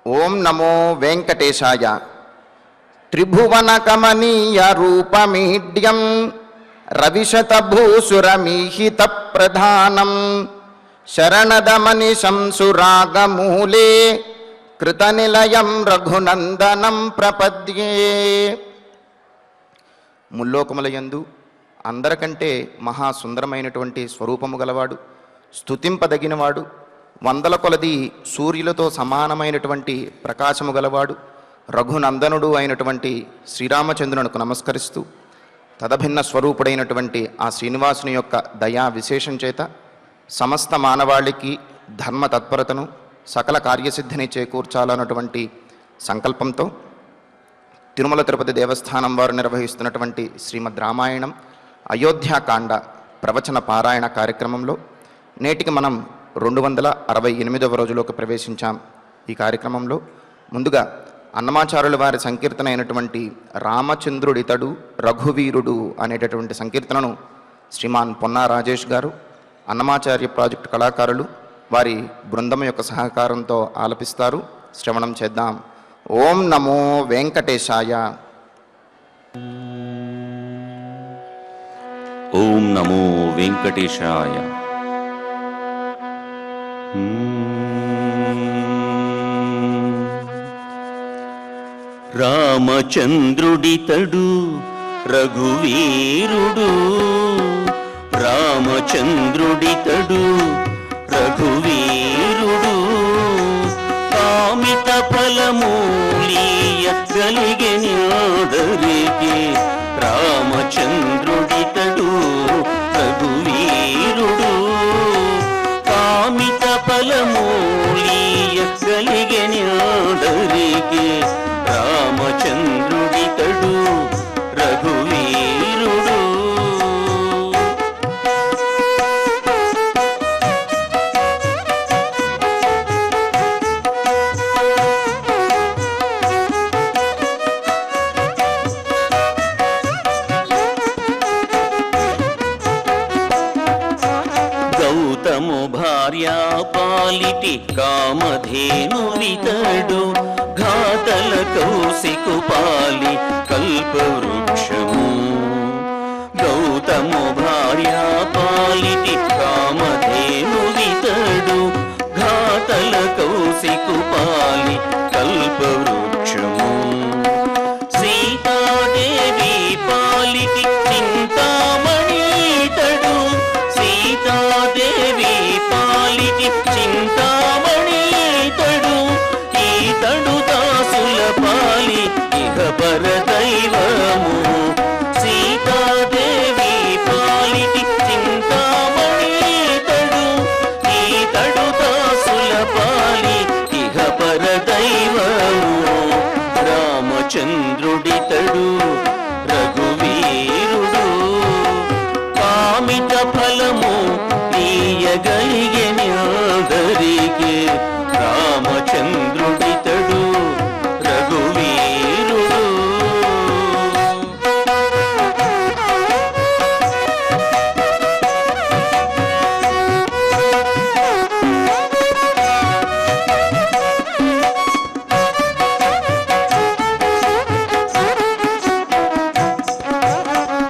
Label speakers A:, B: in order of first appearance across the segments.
A: ఓం నమో వెంకటేశాయ. త్రిభువన కమనీయ రూపమీడ్యం రవిశతభూసురమీహిత ప్రధానం శరణదమని శంసురాగమూలే కృతనిలయం రఘునందనం ప్రపద్యే. ముల్లోకములయందు అందరికంటే మహాసుందరమైనటువంటి స్వరూపము గలవాడు, స్తుతింపదగినవాడు, వందల కొలది సూర్యులతో సమానమైనటువంటి ప్రకాశము గలవాడు, రఘునందనుడు అయినటువంటి శ్రీరామచంద్రునకు నమస్కరిస్తూ తదభిన్న స్వరూపుడైనటువంటి ఆ శ్రీనివాసుని యొక్క దయా విశేషం చేత సమస్త మానవాళికి ధర్మ తత్పరతను సకల కార్యసిద్ధిని చేకూర్చాలన్నటువంటి సంకల్పంతో తిరుమల తిరుపతి దేవస్థానం వారు నిర్వహిస్తున్నటువంటి శ్రీమద్ రామాయణం అయోధ్యాకాండ ప్రవచన పారాయణ కార్యక్రమంలో నేటికి మనం 268వ రోజులోకి ప్రవేశించాం. ఈ కార్యక్రమంలో ముందుగా అన్నమాచారుల వారి సంకీర్తన అయినటువంటి రామచంద్రుడితడు రఘువీరుడు అనేటటువంటి సంకీర్తనను శ్రీమాన్ పొన్నా రాజేష్ గారు, అన్నమాచార్య ప్రాజెక్టు కళాకారులు వారి బృందం యొక్క సహకారంతో ఆలపిస్తారు. శ్రవణం చేద్దాం. ఓం నమో వెంకటేశాయ.
B: ఓం నమో వెంకటేశాయ. రామచంద్రుడితడు రఘువీరుడు, రామచంద్రుడితడు రఘువీరుడు, కామిత ఫలమూలీయ కలిగెనాదరికి రామచంద్రుడితడు రఘువీరుడు, కామిత ఫలమూలీయ కలిగెనాదరికి రామచంద్రుడితడు రఘువీరుడు. గౌతము భార్యా పాలిటి కామధేను వితడు, ఘాతల కౌశికు పాలి కల్పవృక్షము. గౌతము భార్యా పాలిటి కామధేను వితడు, ఘాతల కౌశికు పాలి కల్పవృక్షము. సీతాదేవి పాలిటి చింతామణితడు, సీతాదేవి పాలిటి చింతామణితడు, ఈతడు దాసుల పాలి ఇహ పరదైవము. సీతాదేవి పాలిటి చింతామణితడు, ఈతడు దాసుల పాలి ఇహ పరదైవము. రామచంద్రుడితడు రఘువీరుడు, కామిత ఫలము నీయగలిగెనాదరికి రామచంద్రుడితడు రఘువీరుడు.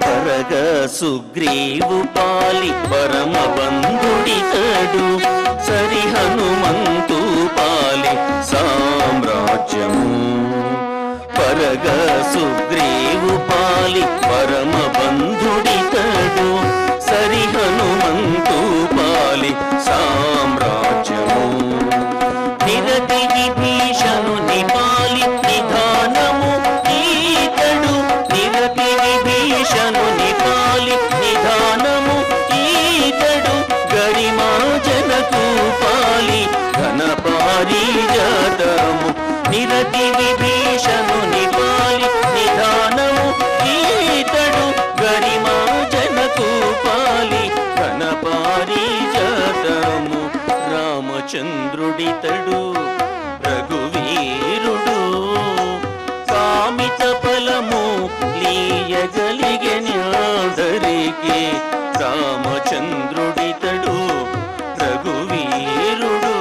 B: పరగ సుగ్రీవు పాలి పరమ బంధుడితడు, సరి హనుమంతు పాలి సామ్రాజ్యము. పరగ సుగ్రీవు పాలి పరమ బంధుడితడు, సరి హనుమంతు పాలి సామ్రాజ్యము. నిరతి విభీషణు నిపాలి నిధానము ఈతడు, నిరతి విభీషణు నిపాలి నిధానము ఈతడు, గరిమా జనకు పాలి ఘన పారిజాతము. నిరతి విభీషణు నిపాలి నిధానము ఈతడు, గరిమా జనకు పాలి ఘన పారిజాతము. రామచంద్రుడితడు రఘువీరుడు, కామిత ఫలము లీయగలిగెనాదరికి రామచంద్రుడితడు రఘువీరుడు.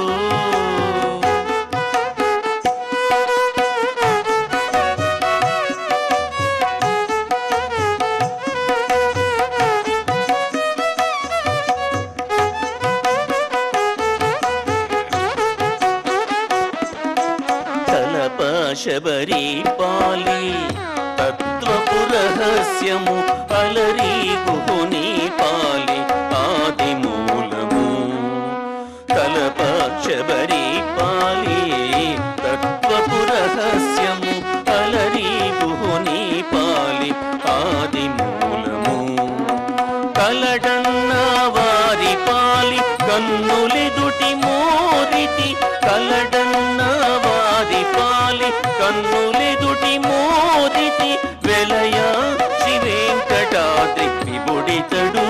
B: శబరి పాలి తత్వపు రహస్యము అలరి గుహుని పాలి ఆది మూలము కలప శబరి పాలి తత్వపు రహస్యము అలరి గుహుని పాలి ఆది మూలము కలడన్న వారి పాలి కన్నులెదుటి మోరితి కలడన్న వారి పాలి కన్నులెదుటి మోరితి వెలయ శ్రీ వెంకటాద్రి విబుడితడు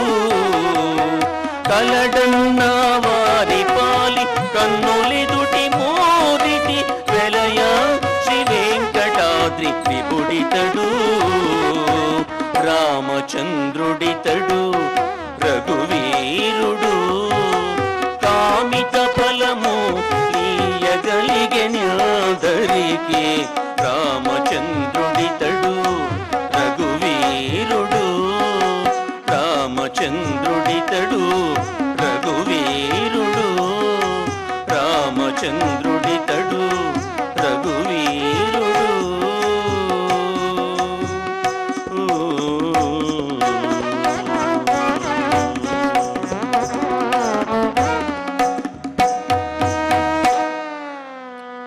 B: కలడన్న వారి పాలి కన్నులెదుటి మోరితి వెలయ శ్రీ వెంకటాద్రి విబుడితడు రామచంద్రుడితడు రఘువీరుడు కామిత ఫలము లీయగలిగెనందరికి రామచంద్రుడితడు రఘువీరుడు రామచంద్రుడితడు రఘువీరుడు రామచంద్రుడితడు రఘువీరుడు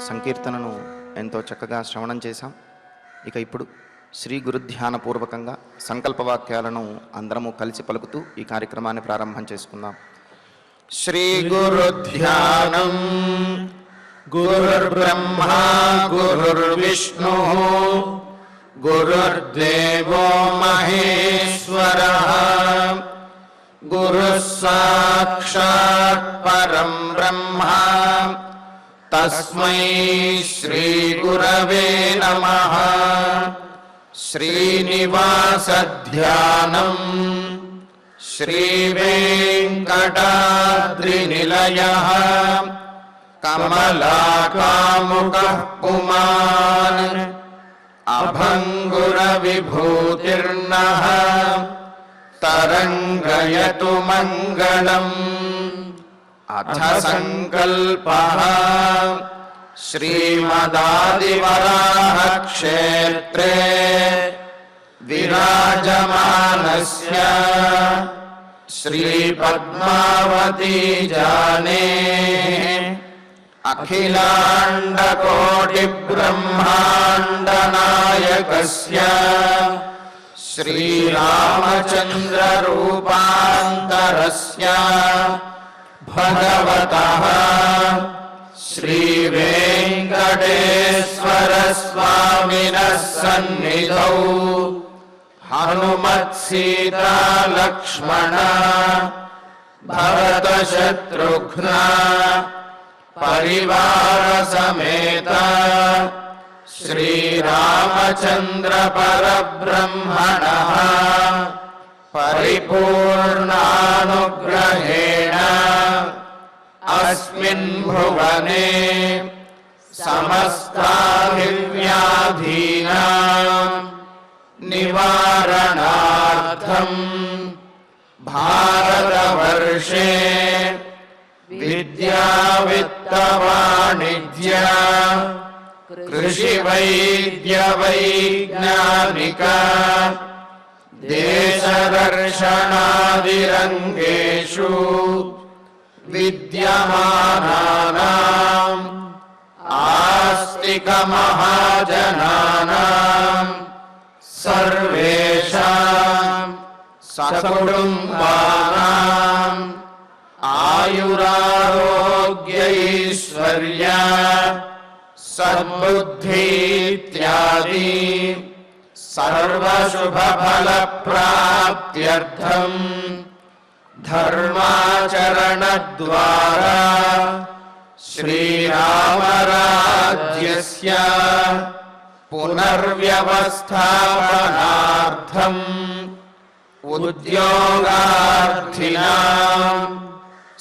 A: సంకీర్తనను ఎంతో చక్కగా శ్రవణం చేశాం. ఇక ఇప్పుడు శ్రీ గురుధ్యానపూర్వకంగా సంకల్పవాక్యాలను అందరము కలిసి పలుకుతూ ఈ కార్యక్రమాన్ని ప్రారంభం చేసుకుందాం. శ్రీ గురుధ్యానం. గురుర్బ్రహ్మా గురుర్విష్ణు గురుర్దేవో మహేశ్వరః గురుః సాక్షాత్ పరం బ్రహ్మ తస్మై శ్రీ గురవే నమః. శ్రీనివాసధ్యానం. శ్రీ వెంకటాద్రినిలయః కమలాకాముకః పుమాన్ అభంగుర విభూతిర్నః తరంగయతు మంగళం. అథ సంకల్పః. శ్రీమదాదివరాహ క్షేత్రే విరాజమానస్య శ్రీ పద్మావతీ జానే అఖిలాండ కోటి బ్రహ్మాండ నాయకస్య శ్రీరామచంద్ర రూపాంతరస్య భగవతః శ్రీ వెంకటేశ్వర స్వామినః సన్నిధౌ హనుమత్ సీతా లక్ష్మణ భరత శత్రుఘ్న పరివార సమేత శ్రీరామచంద్ర పరబ్రహ్మణః పరిపూర్ణానుగ్రహేణ అస్మిన్ భువనే సమస్తాభివ్యాధీనాం నివారణార్థం భారతవర్షే విద్యా విత్త వాణిజ్య కృషి వైద్య వైజ్ఞానిక దేశదర్శనాదిరంగేషు విద్యమానానాం ఆస్తిక మహాజనానాం సర్వేషాం సకుటుంబానాం ఆయురారోగ్యైశ్వర్య సద్బుద్ధీత్యాది సర్వశుభఫలప్రాప్త్యర్థం ధర్మాచరణద్వారా శ్రీరామరాజ్యస్య పునర్వ్యవస్థాపనార్థం ఉద్యోగార్థినాం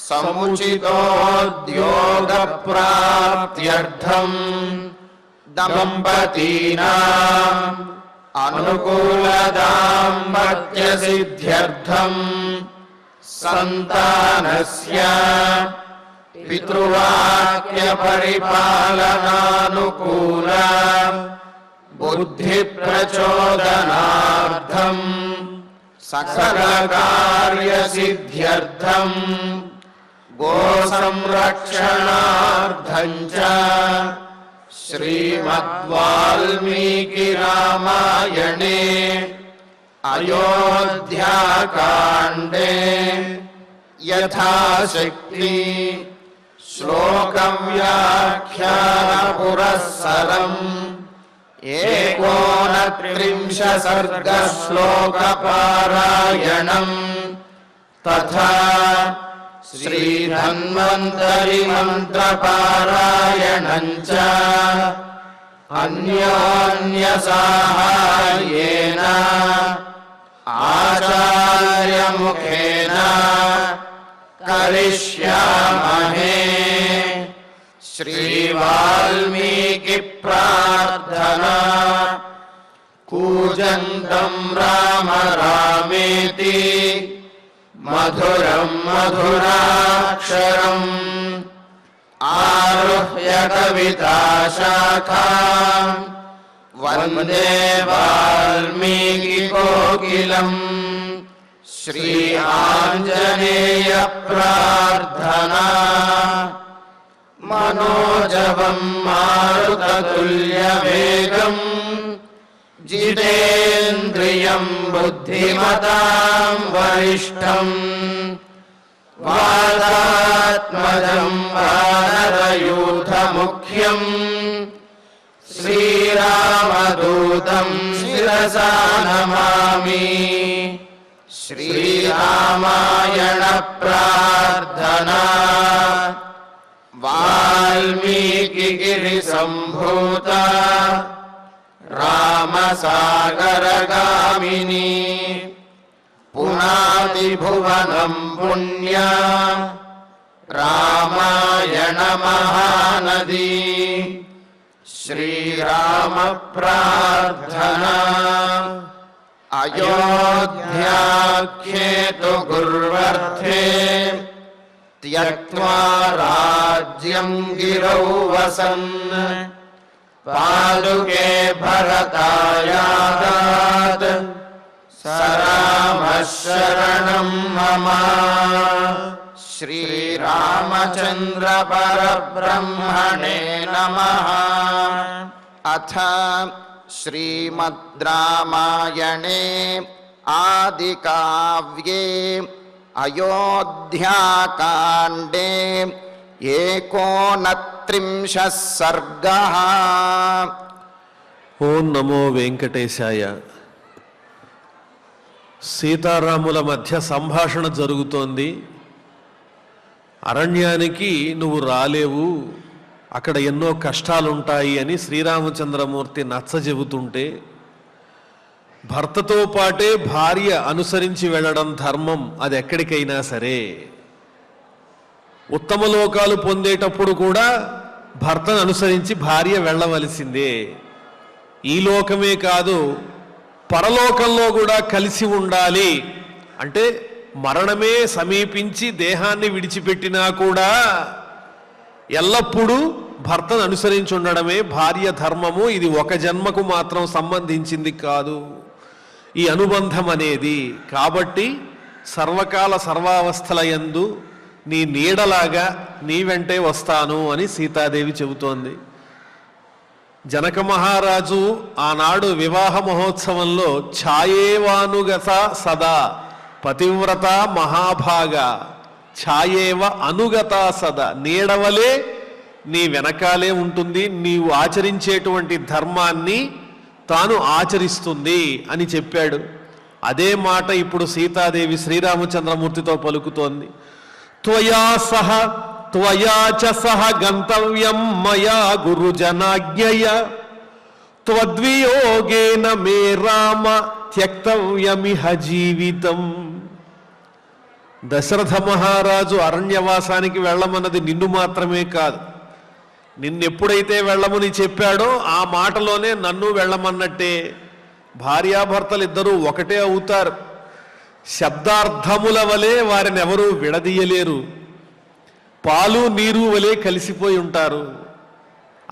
A: సముచితోద్యోగప్రాప్త్యర్థం దంపతీనాం అనుకూలదాంపత్యసిద్ధ్యర్థం సంతానస్య పితృవాక్య పరిపాలనానుకూల బుద్ధి ప్రచోదనార్థం సకల కార్య సిద్ధ్యర్థం గో సంరక్షణార్థం చ శ్రీమద్వాల్మీకి రామాయణే అయోధ్యాకాండే యథాశక్తి శ్లోకవ్యాఖ్యాన పురస్సరం 39 సర్గ శ్లోక పారాయణం తథా శ్రీధన్వంతరి మంత్ర పారాయణం చ అన్యోన్య సాహాయ్యేన ఆచార్య ముఖేన కరిష్యామహే. శ్రీ వాల్మీకి ప్రార్థనా కూజంతం రామ రామేతి మధురం మధురాక్షరం ఆరుహ్య కవితాశాఖాం వందే వాల్మీకి కోకిలం. శ్రీ ఆంజనేయ ప్రార్థనా మనోజవం మారుతతుల్యవేగం జితేంద్రియం బుద్ధిమతాం వరిష్టం వాతాత్మజం వానరయూథముఖ్యం శ్రీరామదూతం శిరసా నమామి. శ్రీరామాయణ ప్రార్థనా వాల్మీకి గిరి సంభూత రామసాగరగామిని పునాది భువనం పుణ్య రామాయణ మహానది. శ్రీరామ ప్రార్థనా అయోధ్యాఖ్యేతు గుర్వర్ధే త్యక్త్వా రాజ్యం గిరౌ వసన్ పాదుకే భరతాయాదాత్ సరామః శరణం మమ. శ్రీరామచంద్ర పరబ్రహ్మణే నమః. అథ శ్రీమద్ రామాయణే ఆదికావ్యే అయోధ్యాకాండే 39 సర్గః.
C: ఓం నమో వెంకటేశాయ. సీతారాముల మధ్య సంభాషణ జరుగుతోంది. అరణ్యానికి నువ్వు రాలేవు, అక్కడ ఎన్నో కష్టాలుంటాయి అని శ్రీరామచంద్రమూర్తి నచ్చజెబుతుంటే, భర్తతో పాటే భార్య అనుసరించి వెళ్ళడం ధర్మం, అది ఎక్కడికైనా సరే. ఉత్తమ లోకాలు పొందేటప్పుడు కూడా భర్తను అనుసరించి భార్య వెళ్ళవలసిందే. ఈ లోకమే కాదు, పరలోకంలో కూడా కలిసి ఉండాలి. అంటే మరణమే సమీపించి దేహాన్ని విడిచిపెట్టినా కూడా ఎల్లప్పుడూ భర్తను అనుసరించి ఉండడమే భార్య ధర్మము. ఇది ఒక జన్మకు మాత్రం సంబంధించింది కాదు ఈ అనుబంధం అనేది. కాబట్టి సర్వకాల సర్వావస్థల యందు నీ నీడలాగా నీ వెంటే వస్తాను అని సీతాదేవి చెబుతోంది. జనక మహారాజు ఆనాడు వివాహ మహోత్సవంలో ఛాయేవానుగత సదా పతివ్రత మహాభాగ ఛాయేవ అనుగత సదా, నీడవలే నీ వెనకాలే ఉంటుంది, నీవు ఆచరించేటువంటి ధర్మాన్ని తాను ఆచరిస్తుంది అని చెప్పాడు. అదే మాట ఇప్పుడు సీతాదేవి శ్రీరామచంద్రమూర్తితో పలుకుతోంది. త్వయా సహ త్వయా చ సహ గంతవ్యం మయా గురుజనాజ్ఞయ త్వద్వియోగేన మే రామ త్యక్తవ్యమిహ జీవితం. దశరథ మహారాజు అరణ్యవాసానికి వెళ్ళమన్నది నిన్ను మాత్రమే కాదు, నిన్నెప్పుడైతే వెళ్ళమని చెప్పాడో ఆ మాటలోనే నన్ను వెళ్ళమన్నట్టే. భార్యాభర్తలు ఇద్దరూ ఒకటే అవుతారు. శబ్దార్థముల వలె వారిని ఎవరూ విడదీయలేరు. పాలు నీరు వలె కలిసిపోయి ఉంటారు.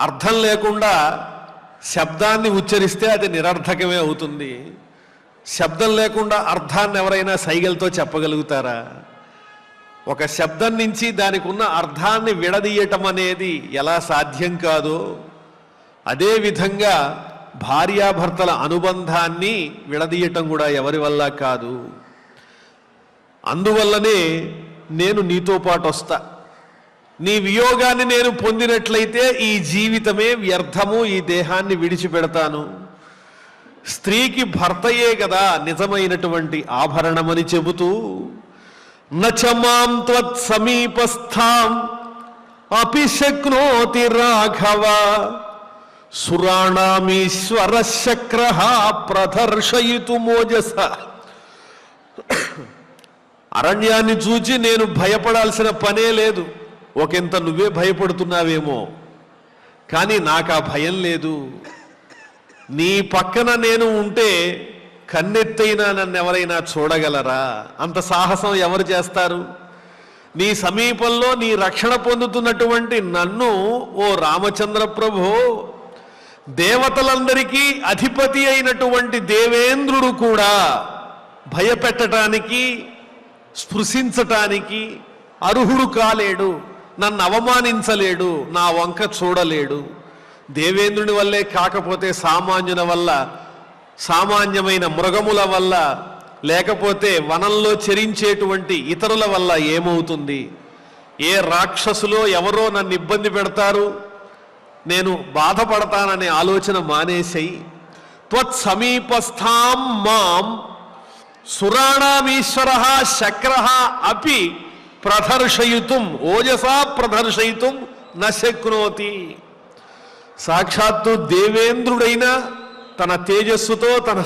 C: అర్థం లేకుండా శబ్దాన్ని ఉచ్చరిస్తే అది నిరర్థకమే అవుతుంది. శబ్దం లేకుండా అర్థాన్ని ఎవరైనా సైగలతో చెప్పగలుగుతారా? ఒక శబ్దం నుంచి దానికి ఉన్న అర్థాన్ని విడదీయటం అనేది ఎలా సాధ్యం కాదో, అదేవిధంగా భార్యాభర్తల అనుబంధాన్ని విడదీయటం కూడా ఎవరి వల్ల కాదు. అందువల్లనే నేను నీతో పాటు వస్తా. నీ వియోగాన్ని నేను పొందినట్లయితే ఈ జీవితమే వ్యర్థము, ఈ దేహాన్ని విడిచిపెడతాను. స్త్రీకి భర్తయే కదా నిజమైనటువంటి ఆభరణమని చెబుతూ నచమాం త్వత్ సమీపస్థాం అపి శక్నోతి రాఘవ సురాణామీశ్వర శక్రః ప్రదర్శయితు మోజస. అరణ్యాన్ని చూచి నేను భయపడాల్సిన పనే లేదు. ఒకంత నువ్వే భయపడుతున్నావేమో, కానీ నాకు ఆ భయం లేదు. నీ పక్కన నేను ఉంటే కన్నెత్తైనా నన్ను ఎవరైనా చూడగలరా? అంత సాహసం ఎవరు చేస్తారు? నీ సమీపంలో నీ రక్షణ పొందుతున్నటువంటి నన్ను ఓ రామచంద్ర ప్రభో, దేవతలందరికీ అధిపతి అయినటువంటి దేవేంద్రుడు కూడా భయపెట్టడానికి, స్పృశించటానికి అర్హుడు కాలేడు. నన్ను అవమానించలేడు, నా వంక చూడలేడు. దేవేంద్రుని వల్లే కాకపోతే సామాన్యుల వల్ల, సామాన్యమైన మృగముల వల్ల, లేకపోతే వనంలో చెరించేటువంటి ఇతరుల వల్ల ఏమవుతుంది? ఏ రాక్షసులో ఎవరో నన్ను ఇబ్బంది పెడతారు, నేను బాధపడతాననే ఆలోచన మానేసేయి. త్వత్ సమీపస్థాం మాం సురాణామీశ్వర శక్రః అపి ప్రదర్శయితుం ఓజసా ప్రదర్శయితుం న శక్నోతి. సాక్షాత్తు దేవేంద్రుడైన తన తేజస్సుతో, తన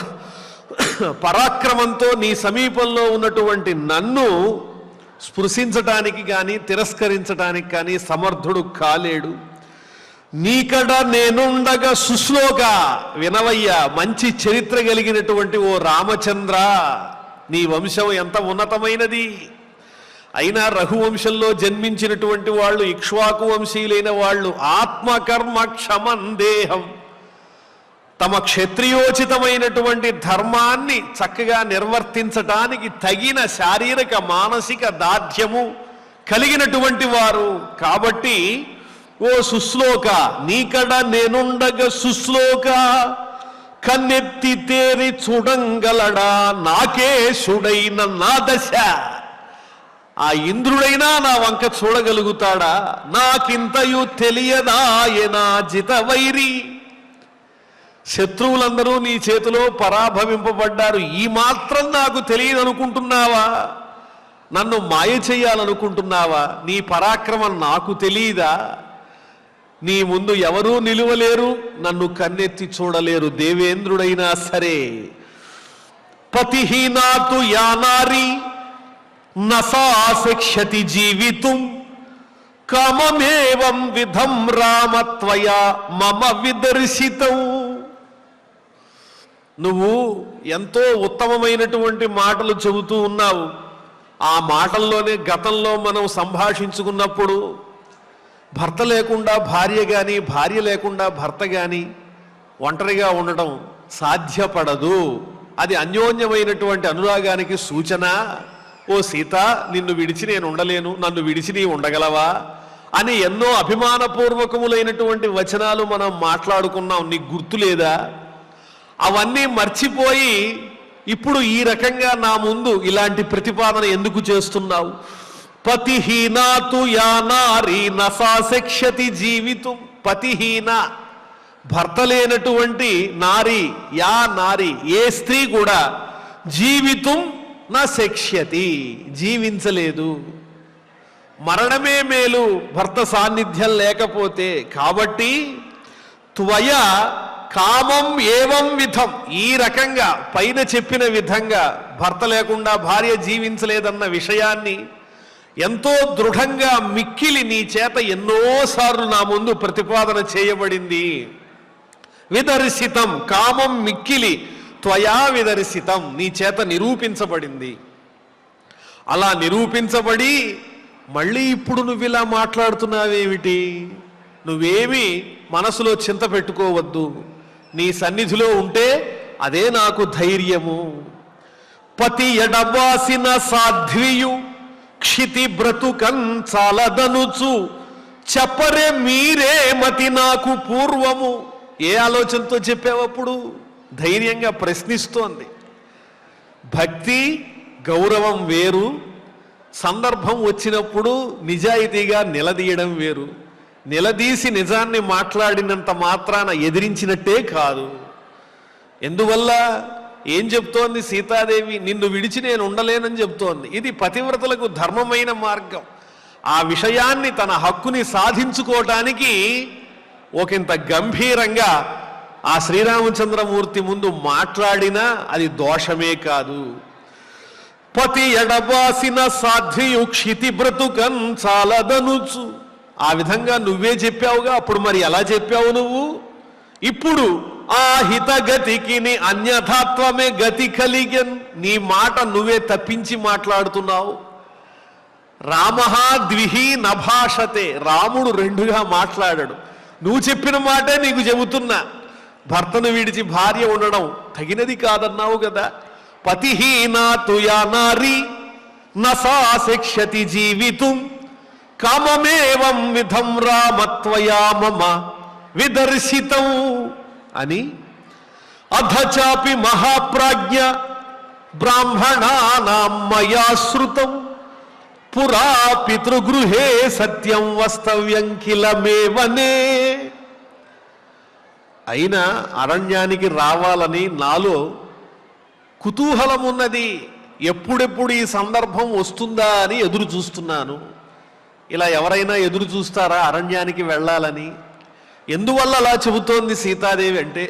C: పరాక్రమంతో నీ సమీపంలో ఉన్నటువంటి నన్ను స్పృశించటానికి కానీ తిరస్కరించటానికి కానీ సమర్థుడు కాలేడు. నీకడ నేనుండగా సుశ్లోక వినవయ్య, మంచి చరిత్ర కలిగినటువంటి ఓ రామచంద్ర, నీ వంశం ఎంత ఉన్నతమైనది. అయినా రఘువంశంలో జన్మించినటువంటి వాళ్ళు, ఇక్ష్వాకు వంశీయులైన వాళ్ళు ఆత్మకర్మ క్షమందేహం, తమ క్షత్రియోచితమైనటువంటి ధర్మాన్ని చక్కగా నిర్వర్తించటానికి తగిన శారీరక మానసిక దార్ఢ్యము కలిగినటువంటి వారు. కాబట్టి ఓ సుశ్లోక, నీకడ నేనుండగా సుశ్లోక కన్నెత్తి తేరి చూడంగలడా నాకేశుడైన నా దశ. ఆ ఇంద్రుడైనా నా వంక చూడగలుగుతాడా? నాకింతయు తెలియదాయనా జితవైరి. శత్రువులందరూ నీ చేతిలో పరాభవింపబడ్డారు, ఈ మాత్రం నాకు తెలియదు అనుకుంటున్నావా? నన్ను మాయ చేయాలనుకుంటున్నావా? నీ పరాక్రమం నాకు తెలియదా? నీ ముందు ఎవరూ నిలువలేరు, నన్ను కన్నెత్తి చూడలేరు, దేవేంద్రుడైనా సరే. పతిహీనాతు యానారి నసాశిక్షతి జీవితుం కామమేవం విధం రామత్వయా మమ విదర్శితం. నువ్వు ఎంతో ఉత్తమమైనటువంటి మాటలు చెబుతూ ఉన్నావు. ఆ మాటల్లోనే గతంలో మనం సంభాషించుకున్నప్పుడు భర్త లేకుండా భార్య కానీ, భార్య లేకుండా భర్త కానీ ఒంటరిగా ఉండడం సాధ్యపడదు. అది అన్యోన్యమైనటువంటి అనురాగానికి సూచన. ఓ సీత, నిన్ను విడిచి నేను ఉండలేను, నన్ను విడిచి నీ ఉండగలవా అని ఎన్నో అభిమానపూర్వకములైనటువంటి వచనాలు మనం మాట్లాడుకున్నాం. నీకు గుర్తులేదా? అవన్నీ మర్చిపోయి ఇప్పుడు ఈ రకంగా నా ముందు ఇలాంటి ప్రతిపాదన ఎందుకు చేస్తున్నావు? పతిహీనాతు యానారి నసాశిక్షతి జీవితం. పతిహీన, భర్త లేనటువంటి నారి, యా నారి, ఏ స్త్రీ కూడా జీవితం నా శక్ష్యతి, జీవించలేదు. మరణమే మేలు భర్త సాన్నిధ్యం లేకపోతే. కాబట్టి త్వయ కామం ఏవం విధం, ఈ రకంగా పైన చెప్పిన విధంగా భర్త లేకుండా భార్య జీవించలేదన్న విషయాన్ని ఎంతో దృఢంగా మిక్కిలి నీ చేత ఎన్నోసార్లు నా ముందు ప్రతిపాదన చేయబడింది. విదర్శితం, కామం మిక్కిలి త్వయా విదర్శితం, నీ చేత నిరూపించబడింది. అలా నిరూపించబడి మళ్ళీ ఇప్పుడు నువ్వు ఇలా మాట్లాడుతున్నావేమిటి? నువ్వేమి మనసులో చింత పెట్టుకోవద్దు, నీ సన్నిధిలో ఉంటే అదే నాకు ధైర్యము. పతి ఎడబాసిన సాధ్వియు క్షితి బ్రతుకన్ చాలదనుచు చెప్పరే మీరే మతి నాకు పూర్వము. ఏ ఆలోచనతో చెప్పావప్పుడు? ధైర్యంగా ప్రశ్నిస్తోంది. భక్తి గౌరవం వేరు, సందర్భం వచ్చినప్పుడు నిజాయితీగా నిలదీయడం వేరు. నిలదీసి నిజాన్ని మాట్లాడినంత మాత్రాన ఎదిరించినట్టే కాదు. ఎందువల్ల? ఏం చెప్తోంది సీతాదేవి? నిన్ను విడిచి నేను ఉండలేనని చెప్తోంది. ఇది పతివ్రతలకు ధర్మమైన మార్గం. ఆ విషయాన్ని, తన హక్కుని సాధించుకోవటానికి ఒకంత గంభీరంగా ఆ శ్రీరామచంద్రమూర్తి ముందు మాట్లాడినా అది దోషమే కాదు. పతి ఎడబాసిన సాధ్వియు క్షితి బ్రతుకన్ చాలదనుచు. ఆ విధంగా నువ్వే చెప్పావుగా, అప్పుడు మరి ఎలా చెప్పావు నువ్వు? ఇప్పుడు ఆ హితగతికి నీ అన్యథాత్వమే గతి కలిగన్. నీ మాట నువ్వే తప్పించి మాట్లాడుతున్నావు. రామః ద్విహి నభాషతే. రాముడు రెండుగా మాట్లాడాడు. నువ్వు చెప్పిన మాటే నీకు చెబుతున్నా. భర్తను విడిచి భార్య ఉండడం తగినది కాదన్నావు కదా. పతిహీనా తుయా నారి నసా శిక్షతి జీవితం కామమేవం విధం రామత్వయా మమ విదర్శితం అని. అధచాపి మహాప్రాజ్ఞ బ్రాహ్మణానాం మయా శ్రుతం పురా పితృగృహే సత్యం వస్తవ్యం కిలమేవనే. అయినా అరణ్యానికి రావాలని నాలో కుతూహలం ఉన్నది. ఎప్పుడెప్పుడు ఈ సందర్భం వస్తుందా అని ఎదురు చూస్తున్నాను. ఇలా ఎవరైనా ఎదురు చూస్తారా అరణ్యానికి వెళ్ళాలని? ఎందువల్ల అలా చెబుతోంది సీతాదేవి అంటే,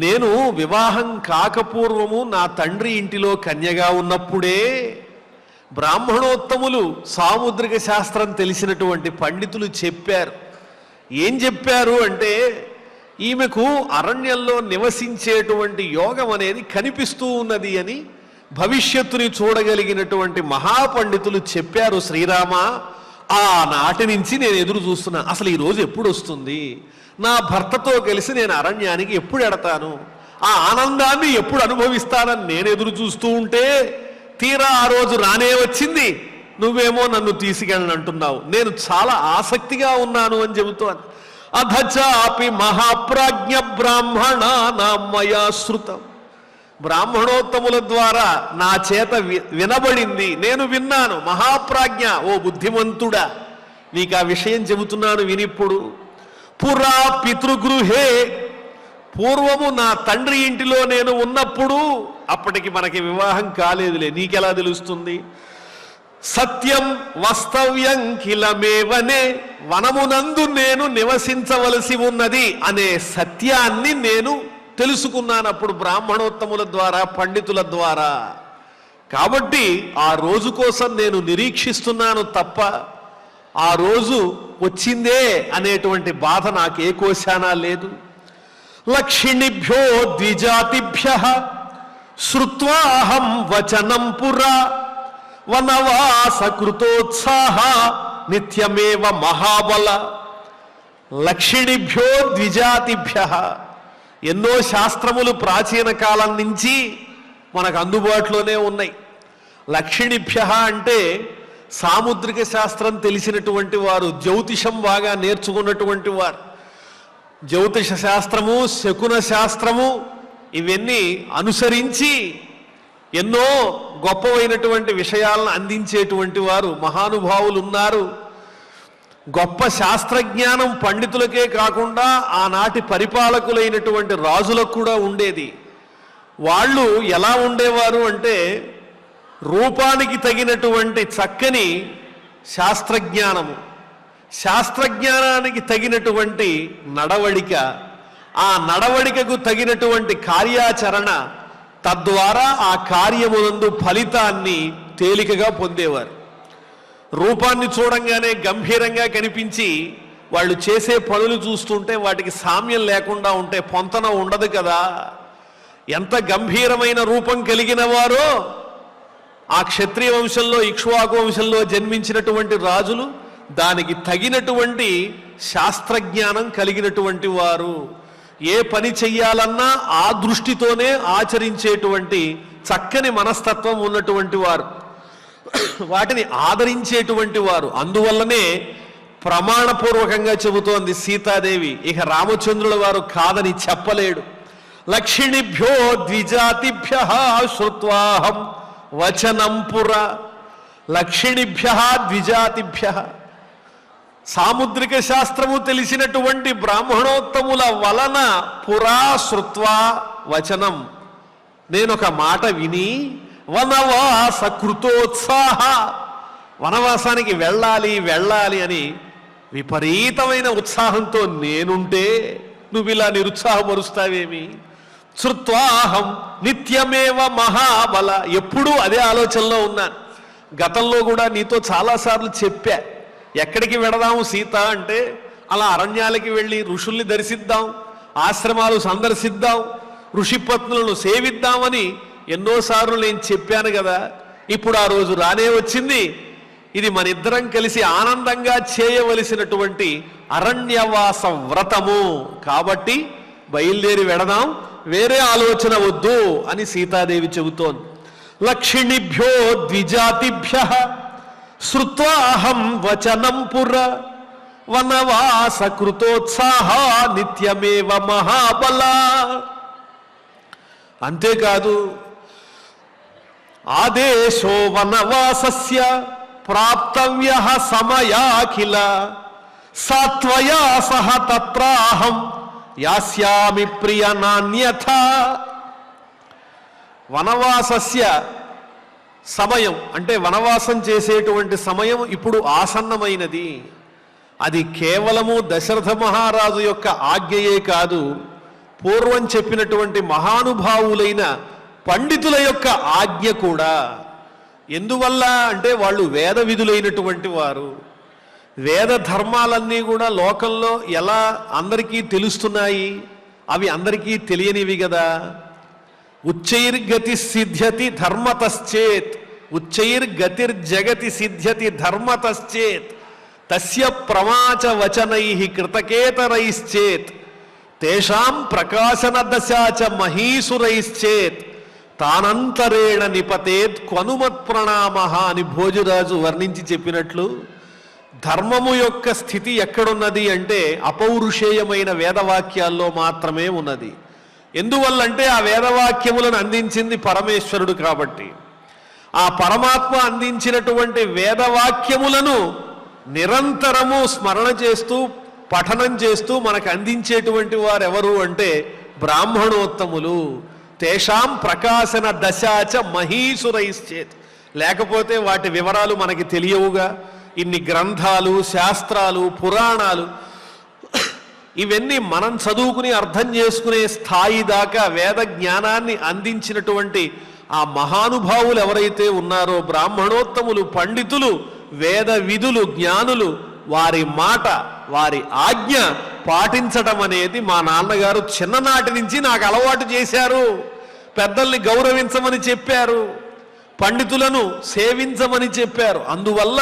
C: నేను వివాహం కాకపూర్వము నా తండ్రి ఇంటిలో కన్యగా ఉన్నప్పుడే బ్రాహ్మణోత్తములు, సాముద్రిక శాస్త్రం తెలిసినటువంటి పండితులు చెప్పారు. ఏం చెప్పారు అంటే, ఈమెకు అరణ్యంలో నివసించేటువంటి యోగం అనేది కనిపిస్తూ ఉన్నది అని భవిష్యత్తుని చూడగలిగినటువంటి మహాపండితులు చెప్పారు. శ్రీరామ, ఆనాటి నుంచి నేను ఎదురు చూస్తున్నా. అసలు ఈరోజు ఎప్పుడు వస్తుంది? నా భర్తతో కలిసి నేను అరణ్యానికి ఎప్పుడు ఎడతాను? ఆ ఆనందాన్ని ఎప్పుడు అనుభవిస్తానని నేను ఎదురు చూస్తూ ఉంటే తీరా ఆ రోజు రానే వచ్చింది. నువ్వేమో నన్ను తీసుకెళ్ళనంటున్నావు. నేను చాలా ఆసక్తిగా ఉన్నాను అని చెబుతోంది. అధచాపి మహాప్రాజ్ఞ బ్రాహ్మణానాం మయా శ్రుతం. బ్రాహ్మణోత్తముల ద్వారా నా చేత వినబడింది, నేను విన్నాను. మహాప్రాజ్ఞ, ఓ బుద్ధిమంతుడా, నీకు ఆ విషయం చెబుతున్నాను వినిప్పుడు. పురా పితృగృహే, పూర్వము నా తండ్రి ఇంటిలో నేను ఉన్నప్పుడు, అప్పటికి మనకి వివాహం కాలేదులే, నీకెలా తెలుస్తుంది? సత్యం వస్తవ్యం కిలమేవనే, వనమునందు నేను నివసించవలసి ఉన్నది అనే సత్యాన్ని నేను తెలుసుకున్నాను అప్పుడు బ్రాహ్మణోత్తముల ద్వారా, పండితుల ద్వారా. కాబట్టి ఆ రోజు కోసం నేను నిరీక్షిస్తున్నాను తప్ప ఆ రోజు వచ్చిందే అనేటువంటి బాధ నాకు ఏ కోశానా లేదు. లక్షిణిభ్యో ద్విజాతిభ్యః శ్రుత్వాహం వచనం పురా వనవాస కృతోత్సాహ నిత్యమేవ మహాబల. లక్షిణిభ్యో ద్విజాతిభ్యః, ఎన్నో శాస్త్రములు ప్రాచీన కాలం నుంచి మనకు అందుబాటులోనే ఉన్నాయి. లక్షిణిభ్యః అంటే సాముద్రిక శాస్త్రం తెలిసినటువంటి వారు, జ్యోతిషం బాగా నేర్చుకున్నటువంటి వారు. జ్యోతిష శాస్త్రము, శకున శాస్త్రము ఇవన్నీ అనుసరించి ఎన్నో గొప్పవైనటువంటి విషయాలను అందించేటువంటి వారు మహానుభావులు ఉన్నారు. గొప్ప శాస్త్రజ్ఞానం పండితులకే కాకుండా ఆనాటి పరిపాలకులైనటువంటి రాజులకు కూడా ఉండేది. వాళ్ళు ఎలా ఉండేవారు అంటే, రూపానికి తగినటువంటి చక్కని శాస్త్రజ్ఞానము, శాస్త్రజ్ఞానానికి తగినటువంటి నడవడిక, ఆ నడవడికకు తగినటువంటి కార్యాచరణ, తద్వారా ఆ కార్యమునందు ఫలితాన్ని తేలికగా పొందేవారు. రూపాన్ని చూడంగానే గంభీరంగా కనిపించి వాళ్ళు చేసే పనులు చూస్తుంటే వాటికి సామ్యం లేకుండా ఉంటే పొంతన ఉండదు కదా. ఎంత గంభీరమైన రూపం కలిగిన వారో ఆ క్షత్రియ వంశంలో ఇక్ష్వాకు వంశంలో జన్మించినటువంటి రాజులు దానికి తగినటువంటి శాస్త్రజ్ఞానం కలిగినటువంటి వారు. ఏ పని చెయ్యాలన్నా ఆ దృష్టితోనే ఆచరించేటువంటి చక్కని మనస్తత్వం ఉన్నటువంటి వారు, వాటిని ఆదరించేటువంటి వారు. అందువల్లనే ప్రమాణపూర్వకంగా చెబుతోంది సీతాదేవి, ఇక రామచంద్రుల వారు కాదని చెప్పలేడు. లక్షిణిభ్యో ద్విజాతిభ్య శ్రుత్వాహం వచనం పుర. లక్షిణిభ్య ద్విజాతిభ్య, సాముద్రిక శాస్త్రము తెలిసినటువంటి బ్రాహ్మణోత్తముల వలన పురా శ్రుత్వా వచనం, నేనొక మాట విని వనవాస కృతోత్సాహ, వనవాసానికి వెళ్ళాలి వెళ్ళాలి అని విపరీతమైన ఉత్సాహంతో నేనుంటే నువ్వు ఇలా నిరుత్సాహపరుస్తావేమి? శ్రుత్వాహం నిత్యమేవ మహాబల, ఎప్పుడూ అదే ఆలోచనలో ఉన్నాను. గతంలో కూడా నీతో చాలాసార్లు చెప్పా, ఎక్కడికి వెడదాము సీత అంటే అలా అరణ్యాలకి వెళ్ళి ఋషుల్ని దర్శిద్దాం, ఆశ్రమాలు సందర్శిద్దాం, ఋషిపత్నులను సేవిద్దామని ఎన్నోసార్లు నేను చెప్పాను కదా. ఇప్పుడు ఆ రోజు రానే వచ్చింది. ఇది మన ఇద్దరం కలిసి ఆనందంగా చేయవలసినటువంటి అరణ్యవాస వ్రతము కాబట్టి బయలుదేరి వెడదాం, వేరే ఆలోచన వద్దు అని సీతాదేవి చెబుతోంది. లక్షిణిభ్యో ద్విజాతిభ్య శ్రుత్వా అహం వచనం పుర వనవాస కృతోత్సాహ నిత్యమేవ మహాబల. అంతేకాదు, ఆదేశో వనవాసస్య ప్రాప్తవ్య సమయాఖిల సాత్వయా సహ తత్రాహం యాస్యామి ప్రియ నాన్యథ. వనవాసస్య సమయం అంటే వనవాసం చేసేటువంటి సమయం ఇప్పుడు ఆసన్నమైనది. అది కేవలము దశరథ మహారాజు యొక్క ఆజ్ఞయే కాదు, పూర్వం చెప్పినటువంటి మహానుభావులైన పండితుల యొక్క ఆజ్ఞ కూడా. ఎందువల్ల అంటే వాళ్ళు వేద విధులైనటువంటి వారు. వేద ధర్మాలన్నీ కూడా లోకంలో ఎలా అందరికీ తెలుస్తున్నాయి? అవి అందరికీ తెలియనివి కదా. ఉచ్చైర్గతి సిద్ధ్యతి ధర్మతశ్చేత్, ఉచ్చైర్గతిర్జగతి సిద్ధ్యతి ధర్మతశ్చేత్ తస్య ప్రమాచ వచనై కృతకేతరైశ్చేత్ తేషాం ప్రకాశన దశాచ మహీసురైశ్చేత్ తానంతరేణ నిపతేత్ క్వనుమత్ ప్రణామః అని భోజరాజు వర్ణించి చెప్పినట్లు, ధర్మము యొక్క స్థితి ఎక్కడున్నది అంటే అపౌరుషేయమైన వేదవాక్యాల్లో మాత్రమే ఉన్నది. ఎందువల్లంటే ఆ వేదవాక్యములను అందించింది పరమేశ్వరుడు కాబట్టి. ఆ పరమాత్మ అందించినటువంటి వేదవాక్యములను నిరంతరము స్మరణ చేస్తూ పఠనం చేస్తూ మనకు అందించేటువంటి వారు ఎవరు అంటే బ్రాహ్మణోత్తములు. తేషాం ప్రకాశన దశాచ మహీసురైశ్చేత్, లేకపోతే వాటి వివరాలు మనకి తెలియవుగా. ఇన్ని గ్రంథాలు, శాస్త్రాలు, పురాణాలు ఇవన్నీ మనం చదువుకుని అర్థం చేసుకునే స్థాయి దాకా వేద జ్ఞానాన్ని అందించినటువంటి ఆ మహానుభావులు ఎవరైతే ఉన్నారో బ్రాహ్మణోత్తములు, పండితులు, వేద విధులు, జ్ఞానులు, వారి మాట, వారి ఆజ్ఞ పాటించడం అనేది మా నాన్నగారు చిన్ననాటి నుంచి నాకు అలవాటు చేశారు. పెద్దల్ని గౌరవించమని చెప్పారు, పండితులను సేవించమని చెప్పారు. అందువల్ల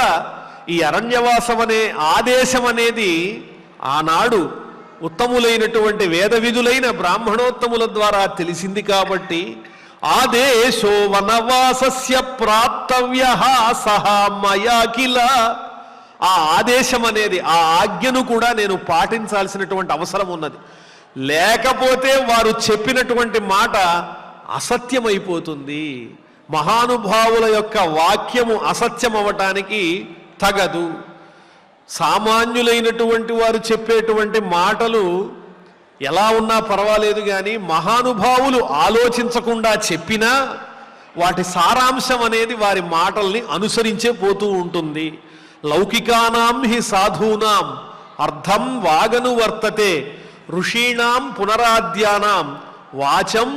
C: ఈ అరణ్యవాసం అనే ఆదేశం అనేది ఆనాడు ఉత్తములైనటువంటి వేద విధులైన బ్రాహ్మణోత్తముల ద్వారా తెలిసింది కాబట్టి ఆదేశో వనవాసస్య ప్రాప్తవ్య సహా మయా కిల, ఆ ఆదేశం అనేది ఆ ఆజ్ఞను కూడా నేను పాటించాల్సినటువంటి అవసరం ఉన్నది. లేకపోతే వారు చెప్పినటువంటి మాట అసత్యమైపోతుంది. మహానుభావుల యొక్క వాక్యము అసత్యం అవ్వటానికి తగదు. సామాన్యులైనటువంటి వారు చెప్పేటువంటి మాటలు ఎలా ఉన్నా పర్వాలేదు, కానీ మహానుభావులు ఆలోచించకుండా చెప్పినా వాటి సారాంశం అనేది వారి మాటల్ని అనుసరించే పోతూ ఉంటుంది. లౌకికానాం హి సాధూనాం అర్థం వాగను వర్తతే ఋషీణాం పునరాద్యానాం వాచం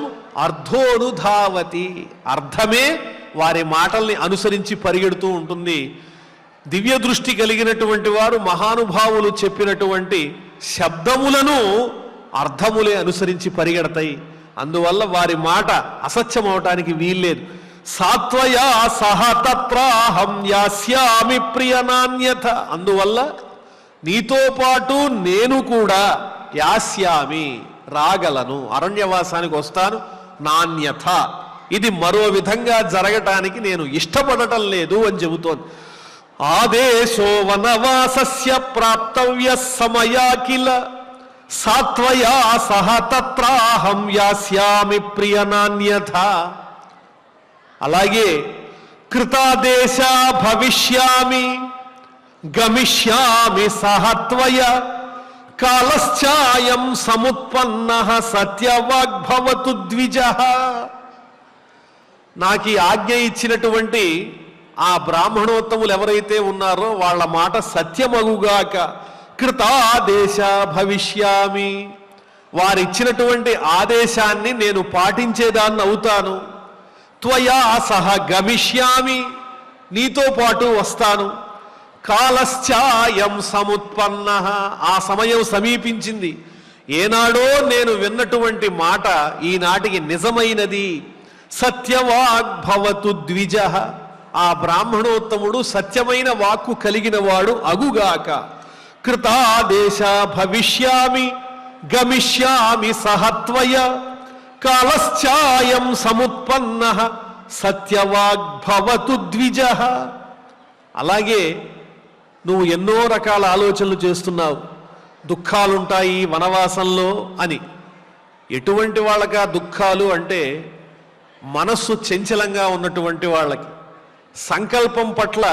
C: అర్థోనుధావతి. అర్థమే వారి మాటల్ని అనుసరించి పరిగెడుతూ ఉంటుంది. దివ్య దృష్టి కలిగినటువంటి వారు మహానుభావులు చెప్పినటువంటి శబ్దములను అర్థములే అనుసరించి పరిగెడతాయి. అందువల్ల వారి మాట అసత్యం అవటానికి వీల్లేదు. సాత్వయా సహ తత్రాహం యాస్యామి ప్రియనాన్యథ. అందువల్ల నీతో పాటు నేను కూడా యాస్యామి రాగలను, అరణ్యవాసానికి వస్తాను. నాణ్యత ఇది మరో విధంగా జరగటానికి నేను ఇష్టపడటం లేదు అని చెబుతోంది. ఆదేశో వనవాసస్య ప్రాప్తవ్య సమయా కిల సాత్వయా సహ తత్రాహం యాస్యామి ప్రియనాన్యథ. అలాగే కృతాదేశ భవిష్యామి గమిష్యామి సహత్వయ కాలశ్చాయం సముత్పన్నః సత్యవాగ్భవతు ద్విజః. నాకు ఈ ఆజ్ఞ ఇచ్చినటువంటి ఆ బ్రాహ్మణోత్తములు ఎవరైతే ఉన్నారో వాళ్ళ మాట సత్యమగుగాక. కృతాదేశ భవిష్యామి, వారిచ్చినటువంటి ఆదేశాన్ని నేను పాటించేదాన్ని అవుతాను. త్వయా సహ గమిష్యామి, నీతో పాటు వస్తాను. కాలశ్చాయం సముత్పన్నః, ఆ సమయం సమీపించింది. ఏనాడో నేను విన్నటువంటి మాట ఈనాటికి నిజమైనది. సత్యవాగ్భవతు ద్విజః, ఆ బ్రాహ్మణోత్తముడు సత్యమైన వాక్కు కలిగిన వాడు అగుగాక. కృతాదేశ భవిష్యామి గమిష్యామి సహత్వయ కాలశ్చాయం సముత్పన్నః సత్యవాగ్భవతు ద్విజః. అలాగే నువ్వు ఎన్నో రకాల ఆలోచనలు చేస్తున్నావు, దుఃఖాలుంటాయి వనవాసంలో అని. ఎటువంటి వాళ్ళకి ఆ దుఃఖాలు అంటే మనస్సు చంచలంగా ఉన్నటువంటి వాళ్ళకి, సంకల్పం పట్ల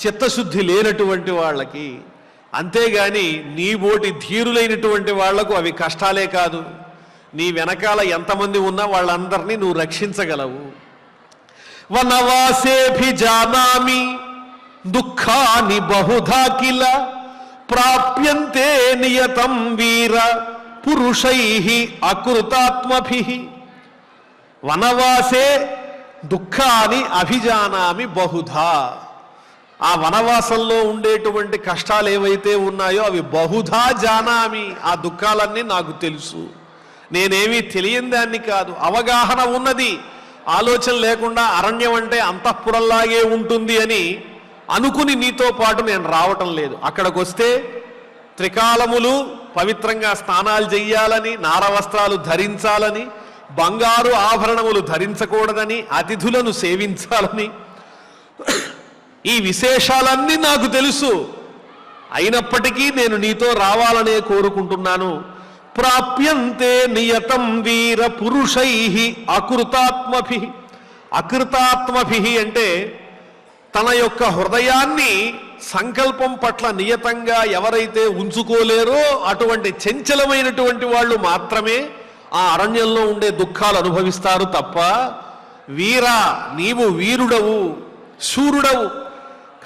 C: చిత్తశుద్ధి లేనటువంటి వాళ్ళకి. అంతేగాని నీబోటి ధీరులైనటువంటి వాళ్లకు అవి కష్టాలే కాదు. నీ వెనకాల ఎంతమంది ఉన్నా వాళ్ళందరినీ నువ్వు రక్షించగలవు. వనవాసేభిజానామి దుఃఖాని బహుధా కిల ప్రాప్యంతే నియతం వీర పురుషైః అకృతాత్మభిః. వనవాసే దుఃఖాని అభిజానామి బహుధా. ఆ వనవాసంలో ఉండేటువంటి కష్టాలు ఏవైతే ఉన్నాయో అవి బహుధా జానామి, ఆ దుఃఖాలన్నీ నాకు తెలుసు. నేనేమీ తెలియని దాన్ని కాదు, అవగాహన ఉన్నది. ఆలోచన లేకుండా అరణ్యం అంటే అంతఃపురంలాగే ఉంటుంది అని అనుకుని నీతో పాటు నేను రావటం లేదు. అక్కడికి వస్తే త్రికాలములు పవిత్రంగా స్నానాలు చెయ్యాలని, నారవస్త్రాలు ధరించాలని, బంగారు ఆభరణములు ధరించకూడదని, అతిథులను సేవించాలని, ఈ విశేషాలన్నీ నాకు తెలుసు. అయినప్పటికీ నేను నీతో రావాలనే కోరుకుంటున్నాను. ప్రాప్యంతే నియతం వీర పురుషైః అకృతాత్మభిః. అకృతాత్మభిః అంటే తన యొక్క హృదయాన్ని సంకల్పం పట్ల నియతంగా ఎవరైతే ఉంచుకోలేరో అటువంటి చంచలమైనటువంటి వాళ్ళు మాత్రమే ఆ అరణ్యంలో ఉండే దుఃఖాలు అనుభవిస్తారు తప్ప, వీరా నీవు వీరుడవు, శూరుడవు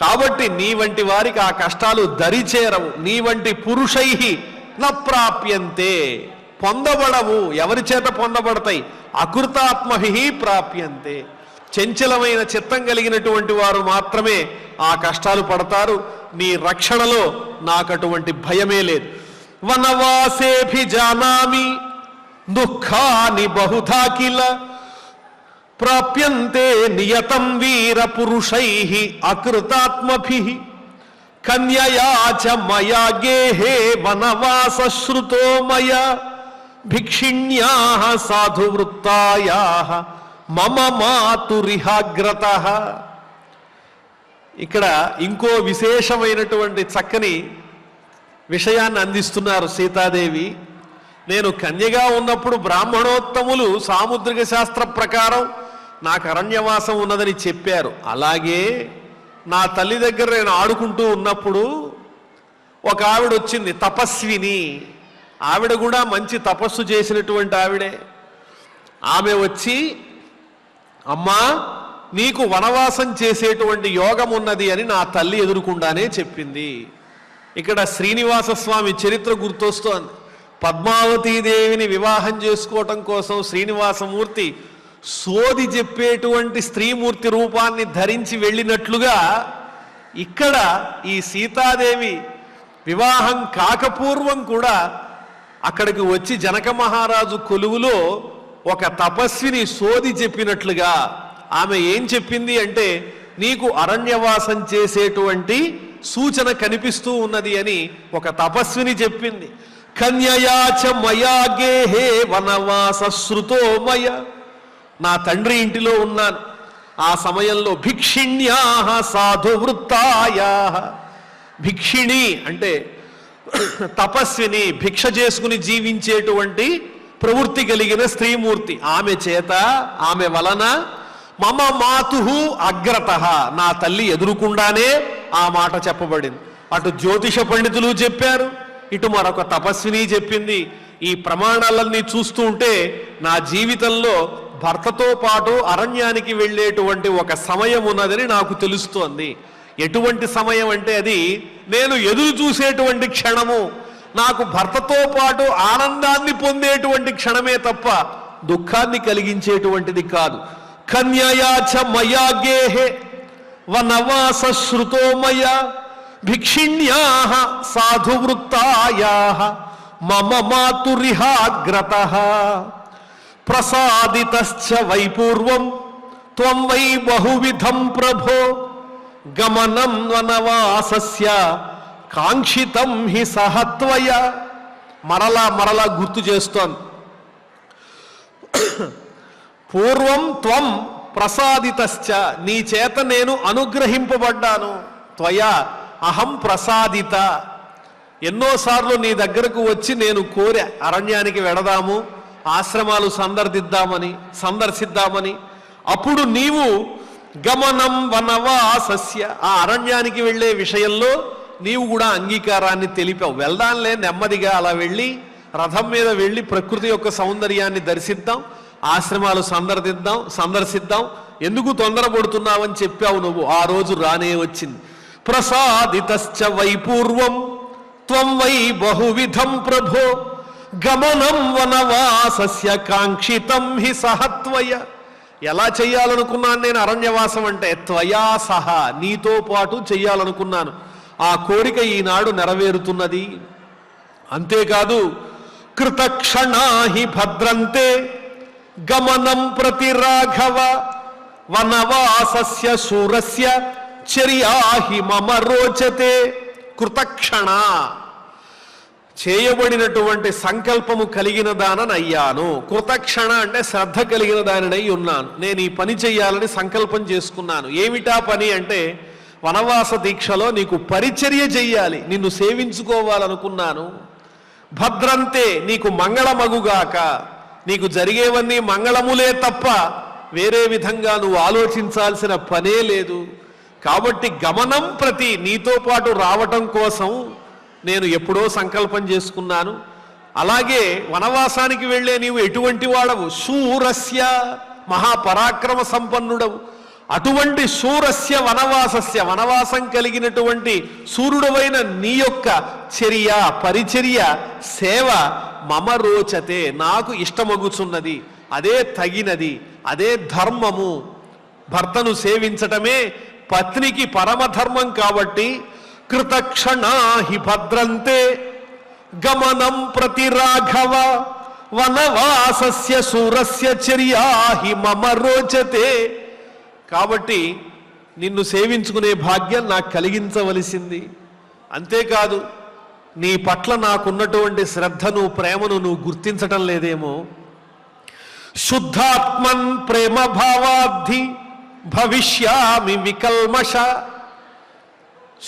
C: కాబట్టి నీ వంటి వారికి ఆ కష్టాలు దరిచేరవు. నీ వంటి పురుషైః న ప్రాప్యంతే, పొందబడవు. ఎవరి చేత పొందబడతాయి? అకృతాత్మభిః ప్రాప్యంతే. చంచలమైన చిత్తం కలిగినటువంటి వారు మాత్రమే ఆ కష్టాలు పడతారు. నీ రక్షణలో నాకు అటువంటి భయమే లేదు. వనవాసేభిజానామి దుఃఖాని బహుధా కిల ప్రాప్యంతే నియతం వీర పురుషైః అకృతాత్మభిః. కన్యయా చ మయా గేహే వనవాస శ్రుతో మయా భిక్షిణ్యాః సాధువృత్తాయాః మమ మాతురిహాగ్రతః. ఇక్కడ ఇంకో విశేషమైనటువంటి చక్కని విషయాన్ని అందిస్తున్నారు సీతాదేవి. నేను కన్యగా ఉన్నప్పుడు బ్రాహ్మణోత్తములు సాముద్రిక శాస్త్ర ప్రకారం నాకు అరణ్యవాసం ఉన్నదని చెప్పారు. అలాగే నా తల్లి దగ్గర నేను ఆడుకుంటూ ఉన్నప్పుడు ఒక ఆవిడ వచ్చింది, తపస్విని. ఆవిడ కూడా మంచి తపస్సు చేసినటువంటి ఆవిడే. ఆమె వచ్చి, అమ్మా నీకు వనవాసం చేసేటువంటి యోగం ఉన్నది అని నా తల్లి ఎదురుకుండానే చెప్పింది. ఇక్కడ శ్రీనివాస స్వామి చరిత్ర గుర్తొస్తోంది. పద్మావతీదేవిని వివాహం చేసుకోవటం కోసం శ్రీనివాసమూర్తి సోది చెప్పేటువంటి స్త్రీమూర్తి రూపాన్ని ధరించి వెళ్ళినట్లుగా ఇక్కడ ఈ సీతాదేవి వివాహం కాకపూర్వం కూడా అక్కడికి వచ్చి జనక మహారాజు కొలువులో ఒక తపస్విని సోది చెప్పినట్లుగా ఆమె ఏం చెప్పింది అంటే, నీకు అరణ్యవాసం చేసేటువంటి సూచన కనిపిస్తూ ఉన్నది అని ఒక తపస్విని చెప్పింది. కన్యయాచ మయా గేహే వనవాస శృతో మయ. నా తండ్రి ఇంటిలో ఉన్నాను. ఆ సమయంలో భిక్షిణ్యా సాధు వృత్తాయా. భిక్షిణి అంటే తపస్విని, భిక్ష చేసుకుని జీవించేటువంటి ప్రవృత్తి కలిగిన స్త్రీమూర్తి. ఆమె చేత, ఆమె వలన మమ మాతుహు అగ్రత, నా తల్లి ఎదురుకుండానే ఆ మాట చెప్పబడింది. అటు జ్యోతిష పండితులు చెప్పారు, ఇటు మరొక తపస్విని చెప్పింది. ఈ ప్రమాణాలన్నీ చూస్తూ ఉంటే నా జీవితంలో భర్తతో పాటు అరణ్యానికి వెళ్ళేటువంటి ఒక సమయం ఉన్నదని నాకు తెలుస్తోంది. ఎటువంటి సమయం అంటే అది నేను ఎదురు చూసేటువంటి క్షణము, నాకు భర్తతో పాటు ఆనందాన్ని పొందేటువంటి క్షణమే తప్ప దుఃఖాన్ని కలిగించేటువంటిది కాదు. కన్యయాచ మయా గేహే వనవాస శృతో మయ భిక్షిణ్యా సాధు వృత్తాయా మమ మాతురిహాగ్రత ప్రసాదితశ్చ వై పూర్వం త్వం వై బహువిధం ప్రభో గమనం వనవాసస్య కాంక్షితం హి సహత్వయ. మరలా గుర్తు చేస్తోంది. పూర్వం త్వం ప్రసాదితశ్చ, నీ చేత నేను అనుగ్రహింపబడ్డాను. త్వయా అహం ప్రసాదిత, ఎన్నోసార్లు నీ దగ్గరకు వచ్చి నేను కోరా, అరణ్యానికి వెడదాము, ఆశ్రమాలు సందర్శిద్దామని. అప్పుడు నీవు గమనం వనవాసస్య, ఆ అరణ్యానికి వెళ్ళే విషయంలో నీవు కూడా అంగీకారాన్ని తెలిపావు. వెళ్దాంలే, నెమ్మదిగా అలా వెళ్ళి రథం మీద వెళ్ళి ప్రకృతి యొక్క సౌందర్యాన్ని దర్శిద్దాం, ఆశ్రమాలు సందర్శిద్దాం, ఎందుకు తొందరపడుతున్నావని చెప్పావు నువ్వు. ఆ రోజు రానే వచ్చింది. ప్రసాదితశ్చ వై పూర్వం త్వం వై బహువిధం ప్రభో గమనం వనవాసస్య కాంక్షితం హి సహత్వయ. ఎలా చెయ్యాలనుకున్నాను నేను అరణ్యవాసం అంటే, త్వయా సహా, నీతో పాటు చెయ్యాలనుకున్నాను. ఆ కోరిక ఈనాడు నెరవేరుతున్నది. అంతేకాదు, కృతక్షణా హి భద్రంతే గమనం ప్రతి రాఘవ వనవాసస్య శూరస్య చర్యా హి మమ రోచతే. కృతక్షణ, చేయబడినటువంటి సంకల్పము కలిగిన దాననయ్యాను. కృతక్షణ అంటే శ్రద్ధ కలిగిన దానినై ఉన్నాను. నేను ఈ పని చెయ్యాలని సంకల్పం చేసుకున్నాను. ఏమిటా పని అంటే, వనవాస దీక్షలో నీకు పరిచర్య చెయ్యాలి, నిన్ను సేవించుకోవాలనుకున్నాను. భద్రంతే, నీకు మంగళమగుగాక, నీకు జరిగేవన్నీ మంగళములే తప్ప వేరే విధంగా నువ్వు ఆలోచించాల్సిన పనే లేదు. కాబట్టి గమనం ప్రతి, నీతో పాటు రావటం కోసం నేను ఎప్పుడో సంకల్పం చేసుకున్నాను. అలాగే వనవాసానికి వెళ్ళే నీవు ఎటువంటి వాడవు? శూరస్య, మహాపరాక్రమ సంపన్నుడవు. అటువంటి శూరస్య వనవాసస్య, వనవాసం కలిగినటువంటి సూర్యుడవైన నీ యొక్క చర్య, పరిచర్య, సేవ మమ రోచతే, నాకు ఇష్టమగుచున్నది, అదే తగినది, అదే ధర్మము. భర్తను సేవించటమే పత్నికి పరమధర్మం. కాబట్టి కృతక్షణా హి భద్రంతే గమనం ప్రతి రాఘవ వనవాసస్య శూరస్య చర్యా హి మమ రోచతే. కాబట్టి నిన్ను సేవించుకునే భాగ్యం నాకు కలిగించవలసింది. అంతేకాదు, నీ పట్ల నాకున్నటువంటి శ్రద్ధను, ప్రేమను నువ్వు గుర్తించటం లేదేమో. శుద్ధాత్మన్ ప్రేమ భావాద్ధి భవిష్యామి వికల్మష.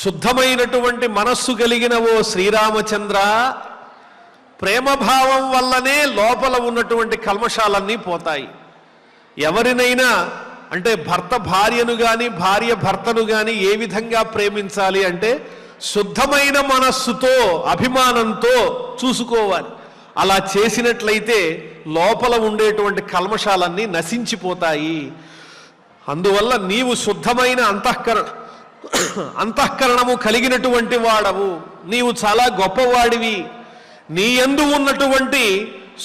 C: శుద్ధమైనటువంటి మనస్సు కలిగిన ఓ శ్రీరామచంద్ర, ప్రేమభావం వల్లనే లోపల ఉన్నటువంటి కల్మషాలన్నీ పోతాయి. ఎవరినైనా అంటే భర్త భార్యను కానీ, భార్య భర్తను కానీ ఏ విధంగా ప్రేమించాలి అంటే శుద్ధమైన మనస్సుతో, అభిమానంతో చూసుకోవాలి. అలా చేసినట్లయితే లోపల ఉండేటువంటి కల్మషాలన్నీ నశించిపోతాయి. అందువల్ల నీవు శుద్ధమైన అంతఃకరణము కలిగినటువంటి వాడవు, నీవు చాలా గొప్పవాడివి. నీ యందు ఉన్నటువంటి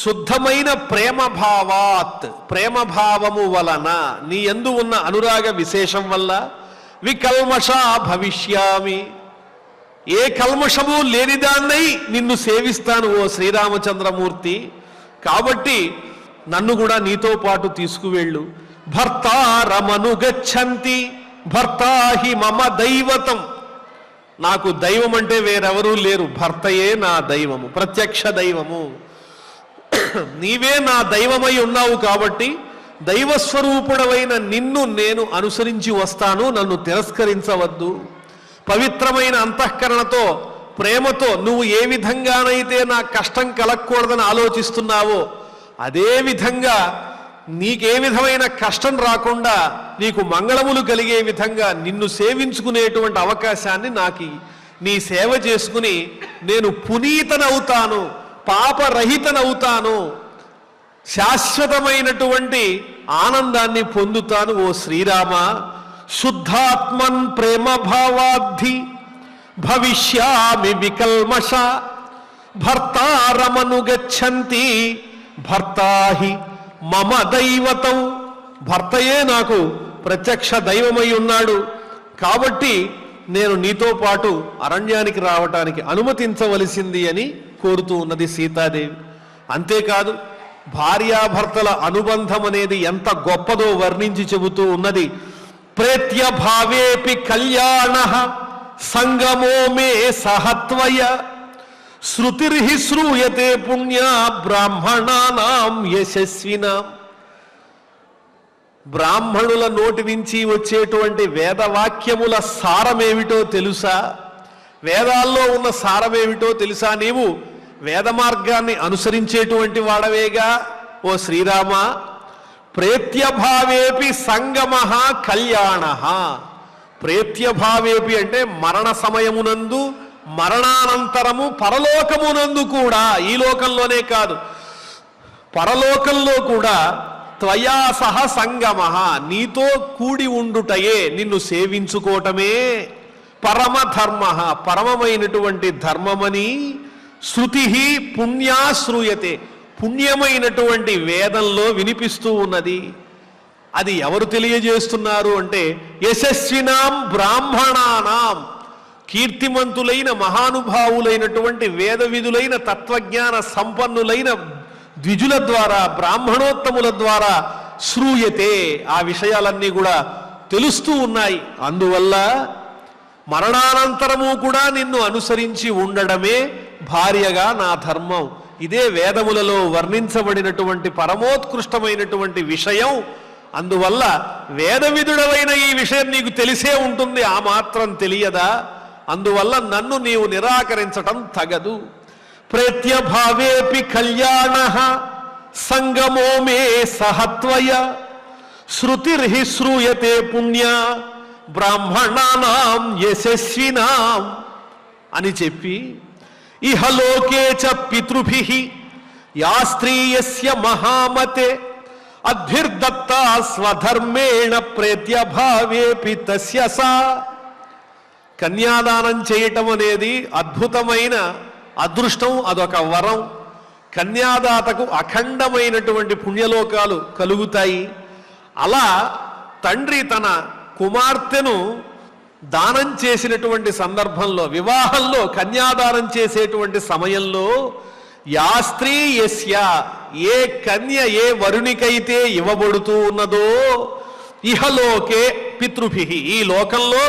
C: శుద్ధమైన ప్రేమభావాత్, ప్రేమభావము వలన, నీ యందు ఉన్న అనురాగ విశేషం వల్ల వికల్మషా భవిష్యామి, ఏ కల్మషము లేనిదాన్నై నిన్ను సేవిస్తాను ఓ శ్రీరామచంద్రమూర్తి. కాబట్టి నన్ను కూడా నీతో పాటు తీసుకువెళ్ళు. భర్తారమనుగచ్చంతి భర్తాహి మమ దైవతం. నాకు దైవం అంటే వేరెవరూ లేరు, భర్తయే నా దైవము, ప్రత్యక్ష దైవము. నీవే నా దైవమై ఉన్నావు కాబట్టి దైవస్వరూపుడవైన నిన్ను నేను అనుసరించి వస్తాను, నన్ను తిరస్కరించవద్దు. పవిత్రమైన అంతఃకరణతో ప్రేమతో నువ్వు ఏ విధంగానైతే నా కష్టం కలగకూడదని ఆలోచిస్తున్నావో అదే విధంగా నీకే విధమైన కష్టం రాకుండా నీకు మంగళములు కలిగే విధంగా నిన్ను సేవించుకునేటువంటి అవకాశాన్ని నాకు నీ సేవ చేసుకుని నేను పునీతనవుతాను, పాపరహితనవుతాను, శాశ్వతమైనటువంటి ఆనందాన్ని పొందుతాను. ఓ శ్రీరామ, శుద్ధాత్మన్ ప్రేమ భావాద్ధి భవిష్యామి వికల్మష భర్తారమనుగచ్చంతి భర్తాహి మమ దైవతం. భర్తయే నాకు ప్రత్యక్ష దైవమై ఉన్నాడు కాబట్టి నేను నీతో పాటు అరణ్యానికి రావటానికి అనుమతించవలసింది అని కోరుతూ ఉన్నది సీతాదేవి. అంతేకాదు, భార్యాభర్తల అనుబంధం అనేది ఎంత గొప్పదో వర్ణించి చెబుతూ ఉన్నది. ప్రేత్య భావేపి కళ్యాణ సంగమో మే సహత్వయ శృతిర్హి శ్రూయతే పుణ్య బ్రాహ్మణానాం యశస్వినాం. బ్రాహ్మణుల నోటి నుంచి వచ్చేటువంటి వేదవాక్యముల సారమేమిటో తెలుసా? వేదాల్లో ఉన్న సారమేమిటో తెలుసా? నీవు వేద మార్గాన్ని అనుసరించేటువంటి వాడవేగా ఓ శ్రీరామ. ప్రేత్యభావేపి సంగమ కళ్యాణ. ప్రేత్యభావేపి అంటే మరణ సమయమునందు, మరణానంతరము పరలోకమునందు కూడా, ఈ లోకంలోనే కాదు పరలోకంలో కూడా త్వయా సహ సంగమ, నీతో కూడి ఉండుటయే, నిన్ను సేవించుకోవటమే పరమధర్మ, పరమమైనటువంటి ధర్మమని శృతి పుణ్యా శ్రూయతే, పుణ్యమైనటువంటి వేదంలో వినిపిస్తూ ఉన్నది. అది ఎవరు తెలియజేస్తున్నారు అంటే యశస్వినాం బ్రాహ్మణానాం, కీర్తిమంతులైన మహానుభావులైనటువంటి వేద విధులైన తత్వజ్ఞాన సంపన్నులైన ద్విజుల ద్వారా, బ్రాహ్మణోత్తముల ద్వారా శ్రూయతే, ఆ విషయాలన్నీ కూడా తెలుస్తూ ఉన్నాయి. అందువల్ల మరణానంతరము కూడా నిన్ను అనుసరించి ఉండడమే భార్యగా నా ధర్మం. ఇదే వేదములలో వర్ణించబడినటువంటి పరమోత్కృష్టమైనటువంటి విషయం. అందువల్ల వేదవిధుడవైన ఈ విషయం నీకు తెలిసే ఉంటుంది, ఆ మాత్రం తెలియదా? అందువల్ల నన్ను నీవు నిరాకరించటం తగదు. ప్రేత్యభావేపి కళ్యాణ సంగమో మే సహత్వయ శృతిర్హి శ్రూయతే పుణ్య బ్రాహ్మణానాం యశస్వినాం అని చెప్పి, ఇహలోకే చ పితృభిః యా స్త్రీయస్య మహామతే అద్భిర్దత్తా స్వధర్మేణ ప్రేత్యభావేపి తస్య సా. కన్యాదానం చేయటం అనేది అద్భుతమైన అదృష్టం, అదొక వరం. కన్యాదాతకు అఖండమైనటువంటి పుణ్యలోకాలు కలుగుతాయి. అలా తండ్రి తన కుమార్తెను దానం చేసినటువంటి సందర్భంలో, వివాహంలో కన్యాదానం చేసేటువంటి సమయంలో, యా స్త్రీ యస్య, ఏ కన్య ఏ వరునికైతే ఇవ్వబడుతూ ఉన్నదో, ఇహలోకే పితృభిః, ఈ లోకంలో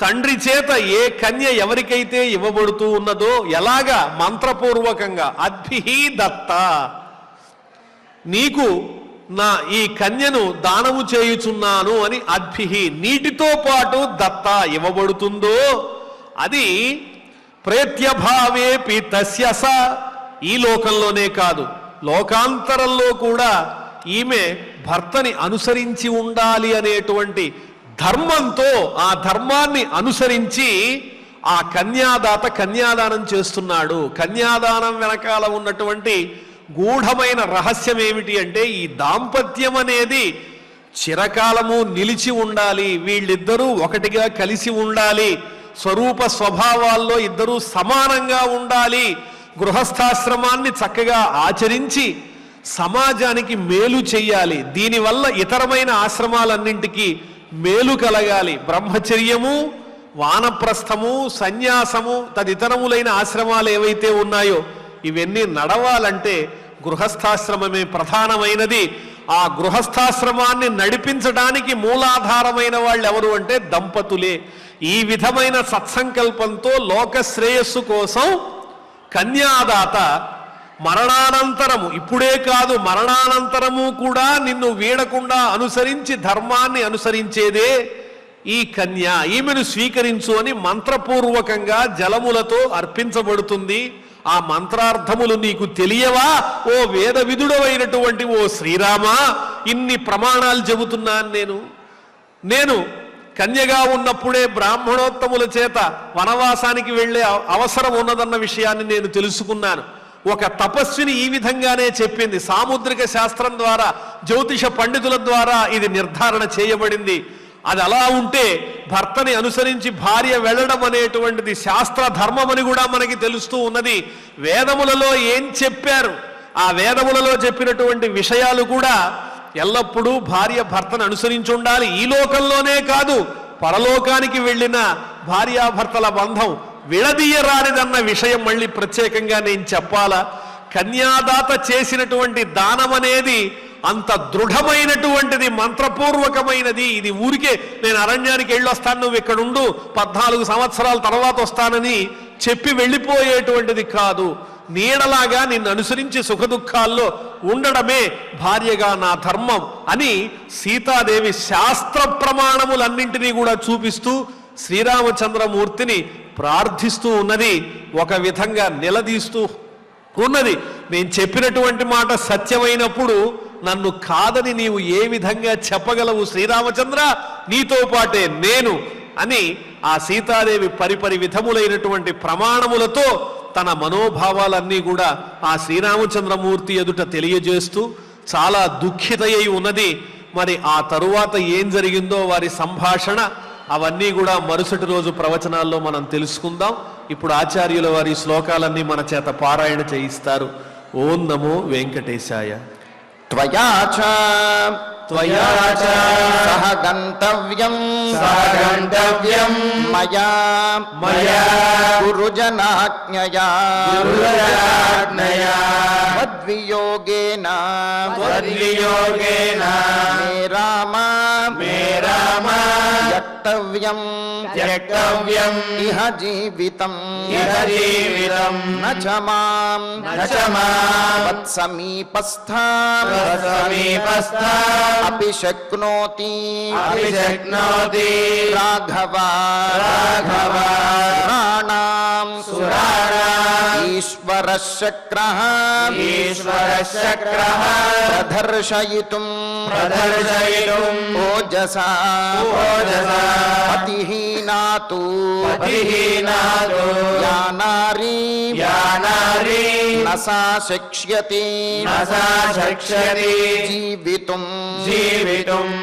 C: తండ్రి చేత ఏ కన్య ఎవరికైతే ఇవ్వబడుతూ ఉన్నదో, ఎలాగా? మంత్రపూర్వకంగా అద్భిః దత్త, నీకు నా ఈ కన్యను దానము చేయుచున్నాను అని అద్భిః, నీటితో పాటు దత్త ఇవ్వబడుతుందో అది ప్రేత్యభావేపి తస్య స. ఈ లోకంలోనే కాదు, లోకాంతరంలో కూడా ఈమె భర్తని అనుసరించి ఉండాలి అనేటువంటి ధర్మంతో, ఆ ధర్మాన్ని అనుసరించి ఆ కన్యాదాత కన్యాదానం చేస్తున్నాడు. కన్యాదానం వెనకాల ఉన్నటువంటి గూఢమైన రహస్యం ఏమిటి అంటే, ఈ దాంపత్యం అనేది చిరకాలము నిలిచి ఉండాలి, వీళ్ళిద్దరూ ఒకటిగా కలిసి ఉండాలి, స్వరూప స్వభావాల్లో ఇద్దరూ సమానంగా ఉండాలి, గృహస్థాశ్రమాన్ని చక్కగా ఆచరించి సమాజానికి మేలు చెయ్యాలి, దీనివల్ల ఇతరమైన ఆశ్రమాలన్నింటికీ మేలు కలగాలి. బ్రహ్మచర్యము, వానప్రస్థము, సన్యాసము తదితరములైన ఆశ్రమాలు ఏవైతే ఉన్నాయో ఇవన్నీ నడవాలంటే గృహస్థాశ్రమమే ప్రధానమైనది. ఆ గృహస్థాశ్రమాన్ని నడిపించడానికి మూలాధారమైన వాళ్ళు ఎవరు అంటే దంపతులే. ఈ విధమైన సత్సంకల్పంతో లోక శ్రేయస్సు కోసం కన్యాదాత మరణానంతరము, ఇప్పుడే కాదు మరణానంతరము కూడా నిన్ను వీడకుండా అనుసరించి ధర్మాన్ని అనుసరించేదే ఈ కన్య, ఈమెను స్వీకరించు అని మంత్రపూర్వకంగా జలములతో అర్పించబడుతుంది. ఆ మంత్రార్థములు నీకు తెలియవా ఓ వేద విదుడవైనటువంటి ఓ శ్రీరామ? ఇన్ని ప్రమాణాలు చెబుతున్నాను. నేను కన్యగా ఉన్నప్పుడే బ్రాహ్మణోత్తముల చేత వనవాసానికి వెళ్ళే అవసరం ఉన్నదన్న విషయాన్ని నేను తెలుసుకున్నాను. ఒక తపస్విని ఈ విధంగానే చెప్పింది. సాముద్రిక శాస్త్రం ద్వారా, జ్యోతిష పండితుల ద్వారా ఇది నిర్ధారణ చేయబడింది. అది అలా ఉంటే భర్తని అనుసరించి భార్య వెళ్ళడం అనేటువంటిది శాస్త్ర ధర్మమని కూడా మనకి తెలుస్తూ ఉన్నది. వేదములలో ఏం చెప్పారు, ఆ వేదములలో చెప్పినటువంటి విషయాలు కూడా ఎల్లప్పుడూ భార్య భర్తను అనుసరించి ఉండాలి. ఈ లోకంలోనే కాదు, పరలోకానికి వెళ్ళిన భార్యాభర్తల బంధం విడదీయరానిదన్న విషయం మళ్ళీ ప్రత్యేకంగా నేను చెప్పాలా? కన్యాదాత చేసినటువంటి దానం అనేది అంత దృఢమైనటువంటిది, మంత్రపూర్వకమైనది. ఇది ఊరికే నేను అరణ్యానికి వెళ్ళొస్తాను, నువ్వు ఇక్కడ ఉండు, 14 సంవత్సరాల తర్వాత వస్తానని చెప్పి వెళ్ళిపోయేటువంటిది కాదు. నీడలాగా నిన్ను అనుసరించి సుఖదుఖాల్లో ఉండడమే భార్యగా నా ధర్మం అని సీతాదేవి శాస్త్ర ప్రమాణములన్నింటినీ కూడా చూపిస్తూ శ్రీరామచంద్రమూర్తిని ప్రార్థిస్తూ ఉన్నది. ఒక విధంగా నిలదీస్తూ ఉన్నది. నేను చెప్పినటువంటి మాట సత్యమైనప్పుడు నన్ను కాదని నీవు ఏ విధంగా చెప్పగలవు శ్రీరామచంద్ర? నీతో పాటే నేను అని ఆ సీతాదేవి పరిపరి విధములైనటువంటి ప్రమాణములతో తన మనోభావాలన్నీ కూడా ఆ శ్రీరామచంద్రమూర్తి ఎదుట తెలియజేస్తూ చాలా దుఃఖితయ్యి ఉన్నది. మరి ఆ తరువాత ఏం జరిగిందో వారి సంభాషణ అవన్నీ కూడా మరుసటి రోజు ప్రవచనాల్లో మనం తెలుసుకుందాం. ఇప్పుడు ఆచార్యుల వారి శ్లోకాలన్నీ మన చేత పారాయణ చేయిస్తారు. ఓం నమో వెంకటేశాయ.
A: త్వయా చ సహ గంతవ్యం మయా గురుజనాజ్ఞయా తద్వియోగేన మే రామ త్యక్తవ్యం ఇహ జీవితం న చ మాం వత్సమీపస్థాం అపి శక్నోతి రాఘవ సురాణాం ఈశ్వరః శక్రః ప్రదర్శయితుం ఓజసా పతిహీనాతు యానారీ నసా శక్ష్యతి జీవితుం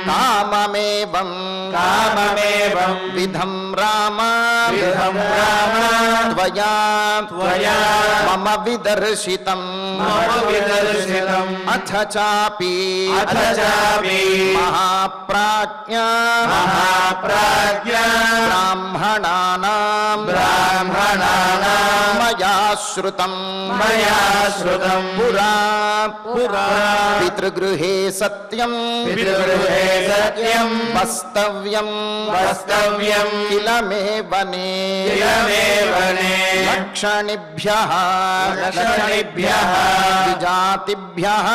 A: కామమేవం విధం రామ త్వయా మమ విదర్శితం అథ చాపి మహాప్రాజ్ఞా బ్రాహ్మణానాం మయా శ్రుతం పురా పితృగృహే సత్యం వస్తవ్యం కిల మే వనే లక్షణిభ్యః విజాతిభ్యః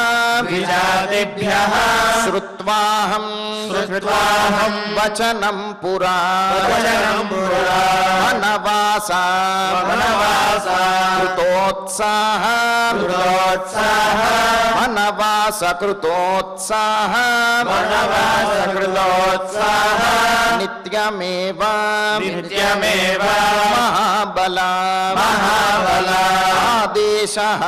A: శ్రుత్వాహం వచనం పురా వనవాస కృతోత్సాహ నిత్యమేవ మహాబల ఆదేశః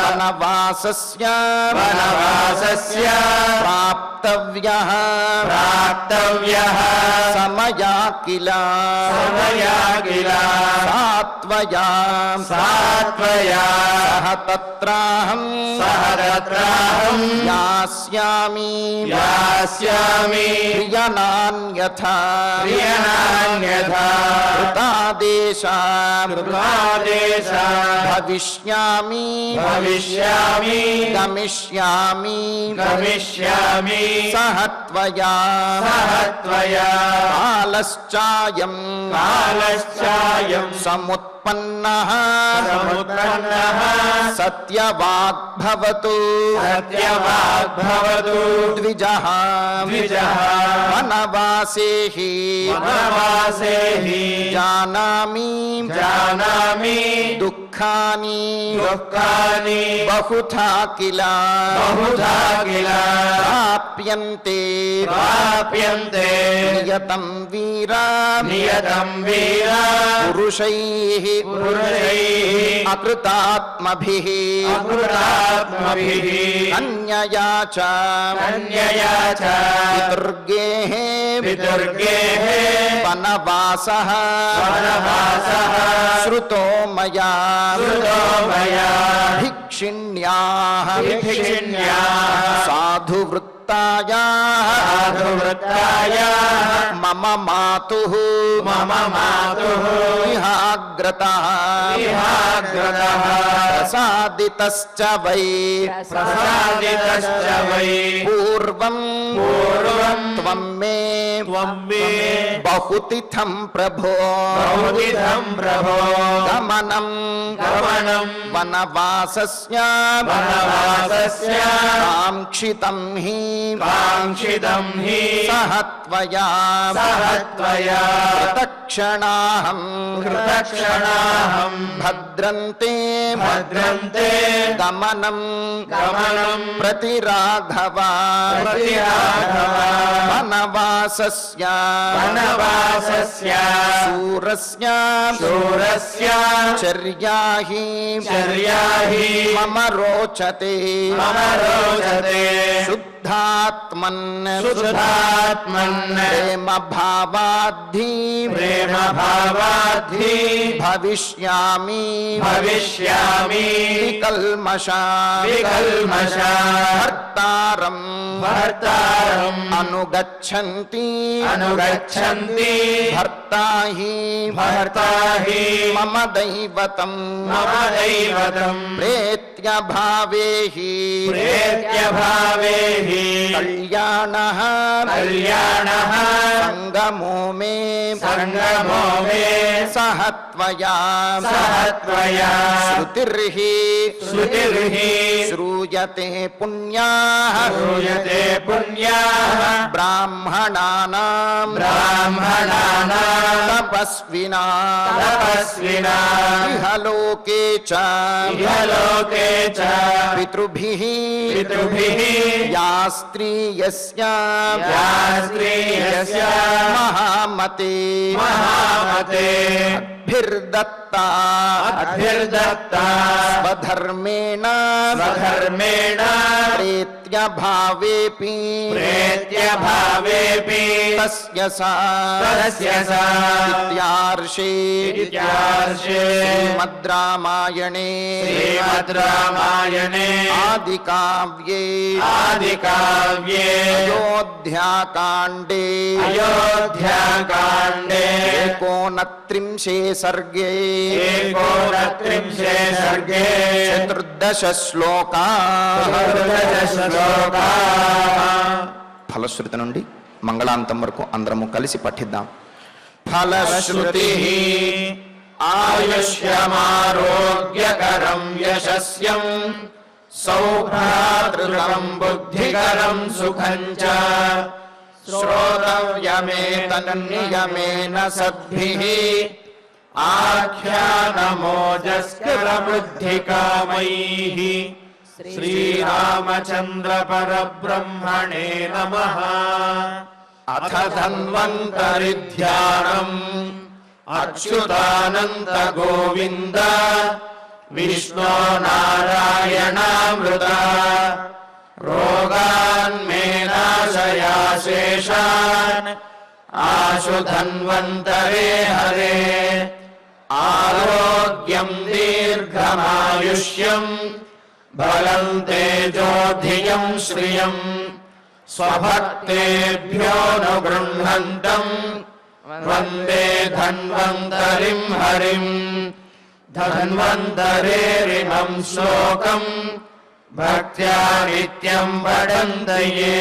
A: వనవాసస్య ప్రాప్తవ్యః సమయా కిల సాత్వయా సహ తత్రాహం యాస్యామి ప్రియనాన్యథా కృతాదేశ कृतादेश भविष्यामि गमिष्यामि सह त्वया कालश्चायं समुत्पन्नः सत्यवाग्भवतु द्विजः वनवासे हि जानामि दुःखानि बहुधा किल प्राप्यन्ते नियतं वीर पुरुषैः अकृतात्मभिः अन्यया च पितुर्गेः वनवासः श्रुतो मया भिक्षिण्याः साधुवृत्तायाः मम मातुः इहाग्रतः प्रसादितश्च वै पूर्वं त्वं मे बहुतिथं प्रभो गमनं वनवासस्य काङ्क्षितं हि सह त्वया कृतक्षणाहं भद्रन्ते गमनं प्रति राघव वनवासस्य शूरस्य चर्या हि मम रोचते शुद्धात्मन् प्रेम भावाद्धि भविष्यामि विकल्मषा भर्तारम् अनुगच्छन्ति भर्ता हि मम दैवतम् प्रेत्य भावे हि कल्याणः संगमो मे सह त्वया श्रुतिर्हि श्रूयते पुण्याः ब्राह्मणानां तपस्विनां इहलोके च पितृभिः या स्त्री यस्य महामते अभिर्दत्ता स्वधर्मेण प्रेत्य भावेपि तस्य सा इत्यार्षे श्रीमद् रामायणे आदिकाव्ये अयोध्याकाण्डे एकोनत्रिंशे सर्गे चतुर्दश श्लोका ఫలశ్రుతి నుండి మంగళాంతం వరకు అందరము కలిసి పఠిద్దాం. ఫలశ్రుతి ఆయుష్యమారోగ్యకరం యశస్యం సౌభ్రాతృకం బుద్ధికరం సుఖం చ శ్రోతవ్యమేతన్నియమేన సద్భిః ఆఖ్యానమోజస్కరబుద్ధికామైః శ్రీరామచంద్ర పరబ్రహ్మణే నమః. అథ ధన్వంతరి ధ్యానం అచ్యుతానంత గోవింద విష్ణో నారాయణామృత రోగాన్ మే నాశయా శేషాన్ ఆశు ధన్వంతరే హరే. ఆరోగ్యం దీర్ఘమాయుష్యం బలం తేజోధియం శ్రియం స్వభక్తేభ్యోనుగృహంతం वन्दे धन्वन्तरिं हरिं धन्वन्तरेरिमं श्लोकम् भक्त्या नित्यं पठन्त ये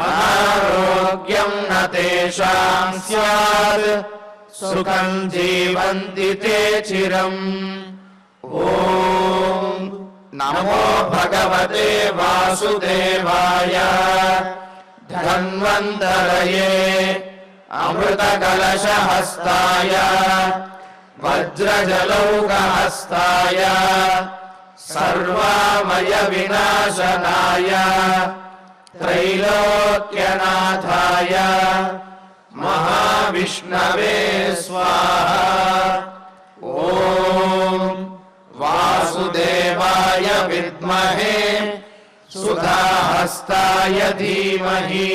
A: अनारोग्यं न तेषां स्यात् सुखं जीवन्ति ते चिरम् ॐ नमो भगवते वासुदेवाय धन्वन्तरये अमृतकलशहस्ताय वज्रजलौकहस्ताय सर्वामयविनाशनाय त्रैलोक्यनाथाय महाविष्णवे स्वाहा ॐ वासुदेवाय विद्महे सुधाहस्ताय धीमहि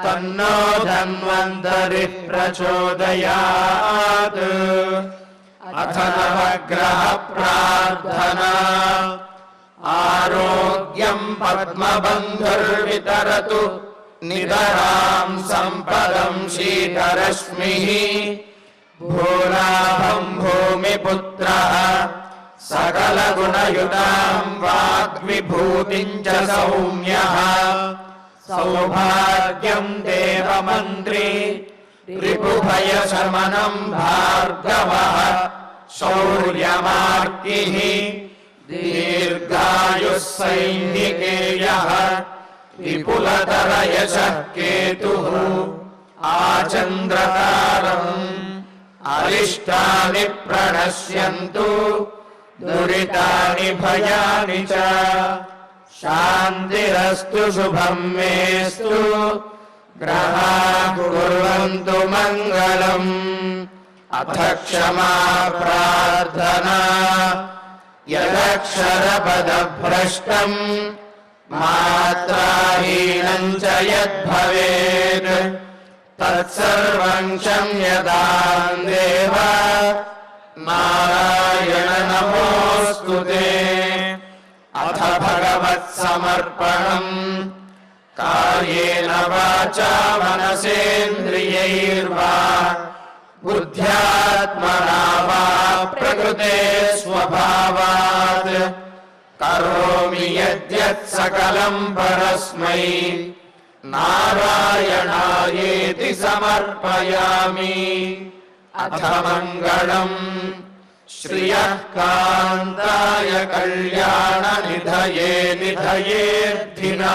A: तन्नो धन्वन्तरिः प्रचोदयात् अथ नवग्रह प्रार्थना आरोग्यं पद्मबन्धुर्वितरतु नितरां सम्पदं शीतरश्मिः भूलाभं भूमिपुत्रः सकलगुणयुतां वाग्विभूतिं च सौम्यः सौभाग्यं देवमन्त्री रिपुभयशमनं भार्गवः शौर्यमार्तिः दीर्घायुः सैनिकेयः विपुलतरयशः केतुः आचन्द्रतारम् अरिष्टानि प्रणश्यन्तु दुरितानि भयानि च शान्तिरस्तु शुभं मेस्तु ग्रहाः कुर्वन्तु मङ्गलम् अथ क्षमा प्रार्थना यदक्षरपदभ्रष्टम् मात्राहीनं च यद्भवेत् तत्सर्वं क्षम्यतां देव नारायण नमोऽस्तु ते अथ भगवत्समर्पणम् कायेन वाचा मनसेन्द्रियैर्वा बुद्ध्यात्मना वा प्रकृते स्वभावात् करोमि यद्यत् सकलं परस्मै नारायणायेति समर्पयामि अथ मङ्गलम् श्रियः कान्ताय कल्याणनिधये निधयेऽर्थिना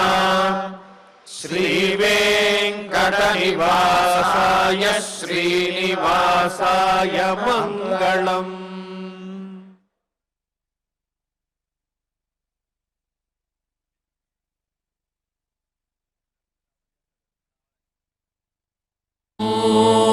A: श्रीवेङ्कटनिवासाय श्रीनिवासाय मङ्गलम्
B: ॐ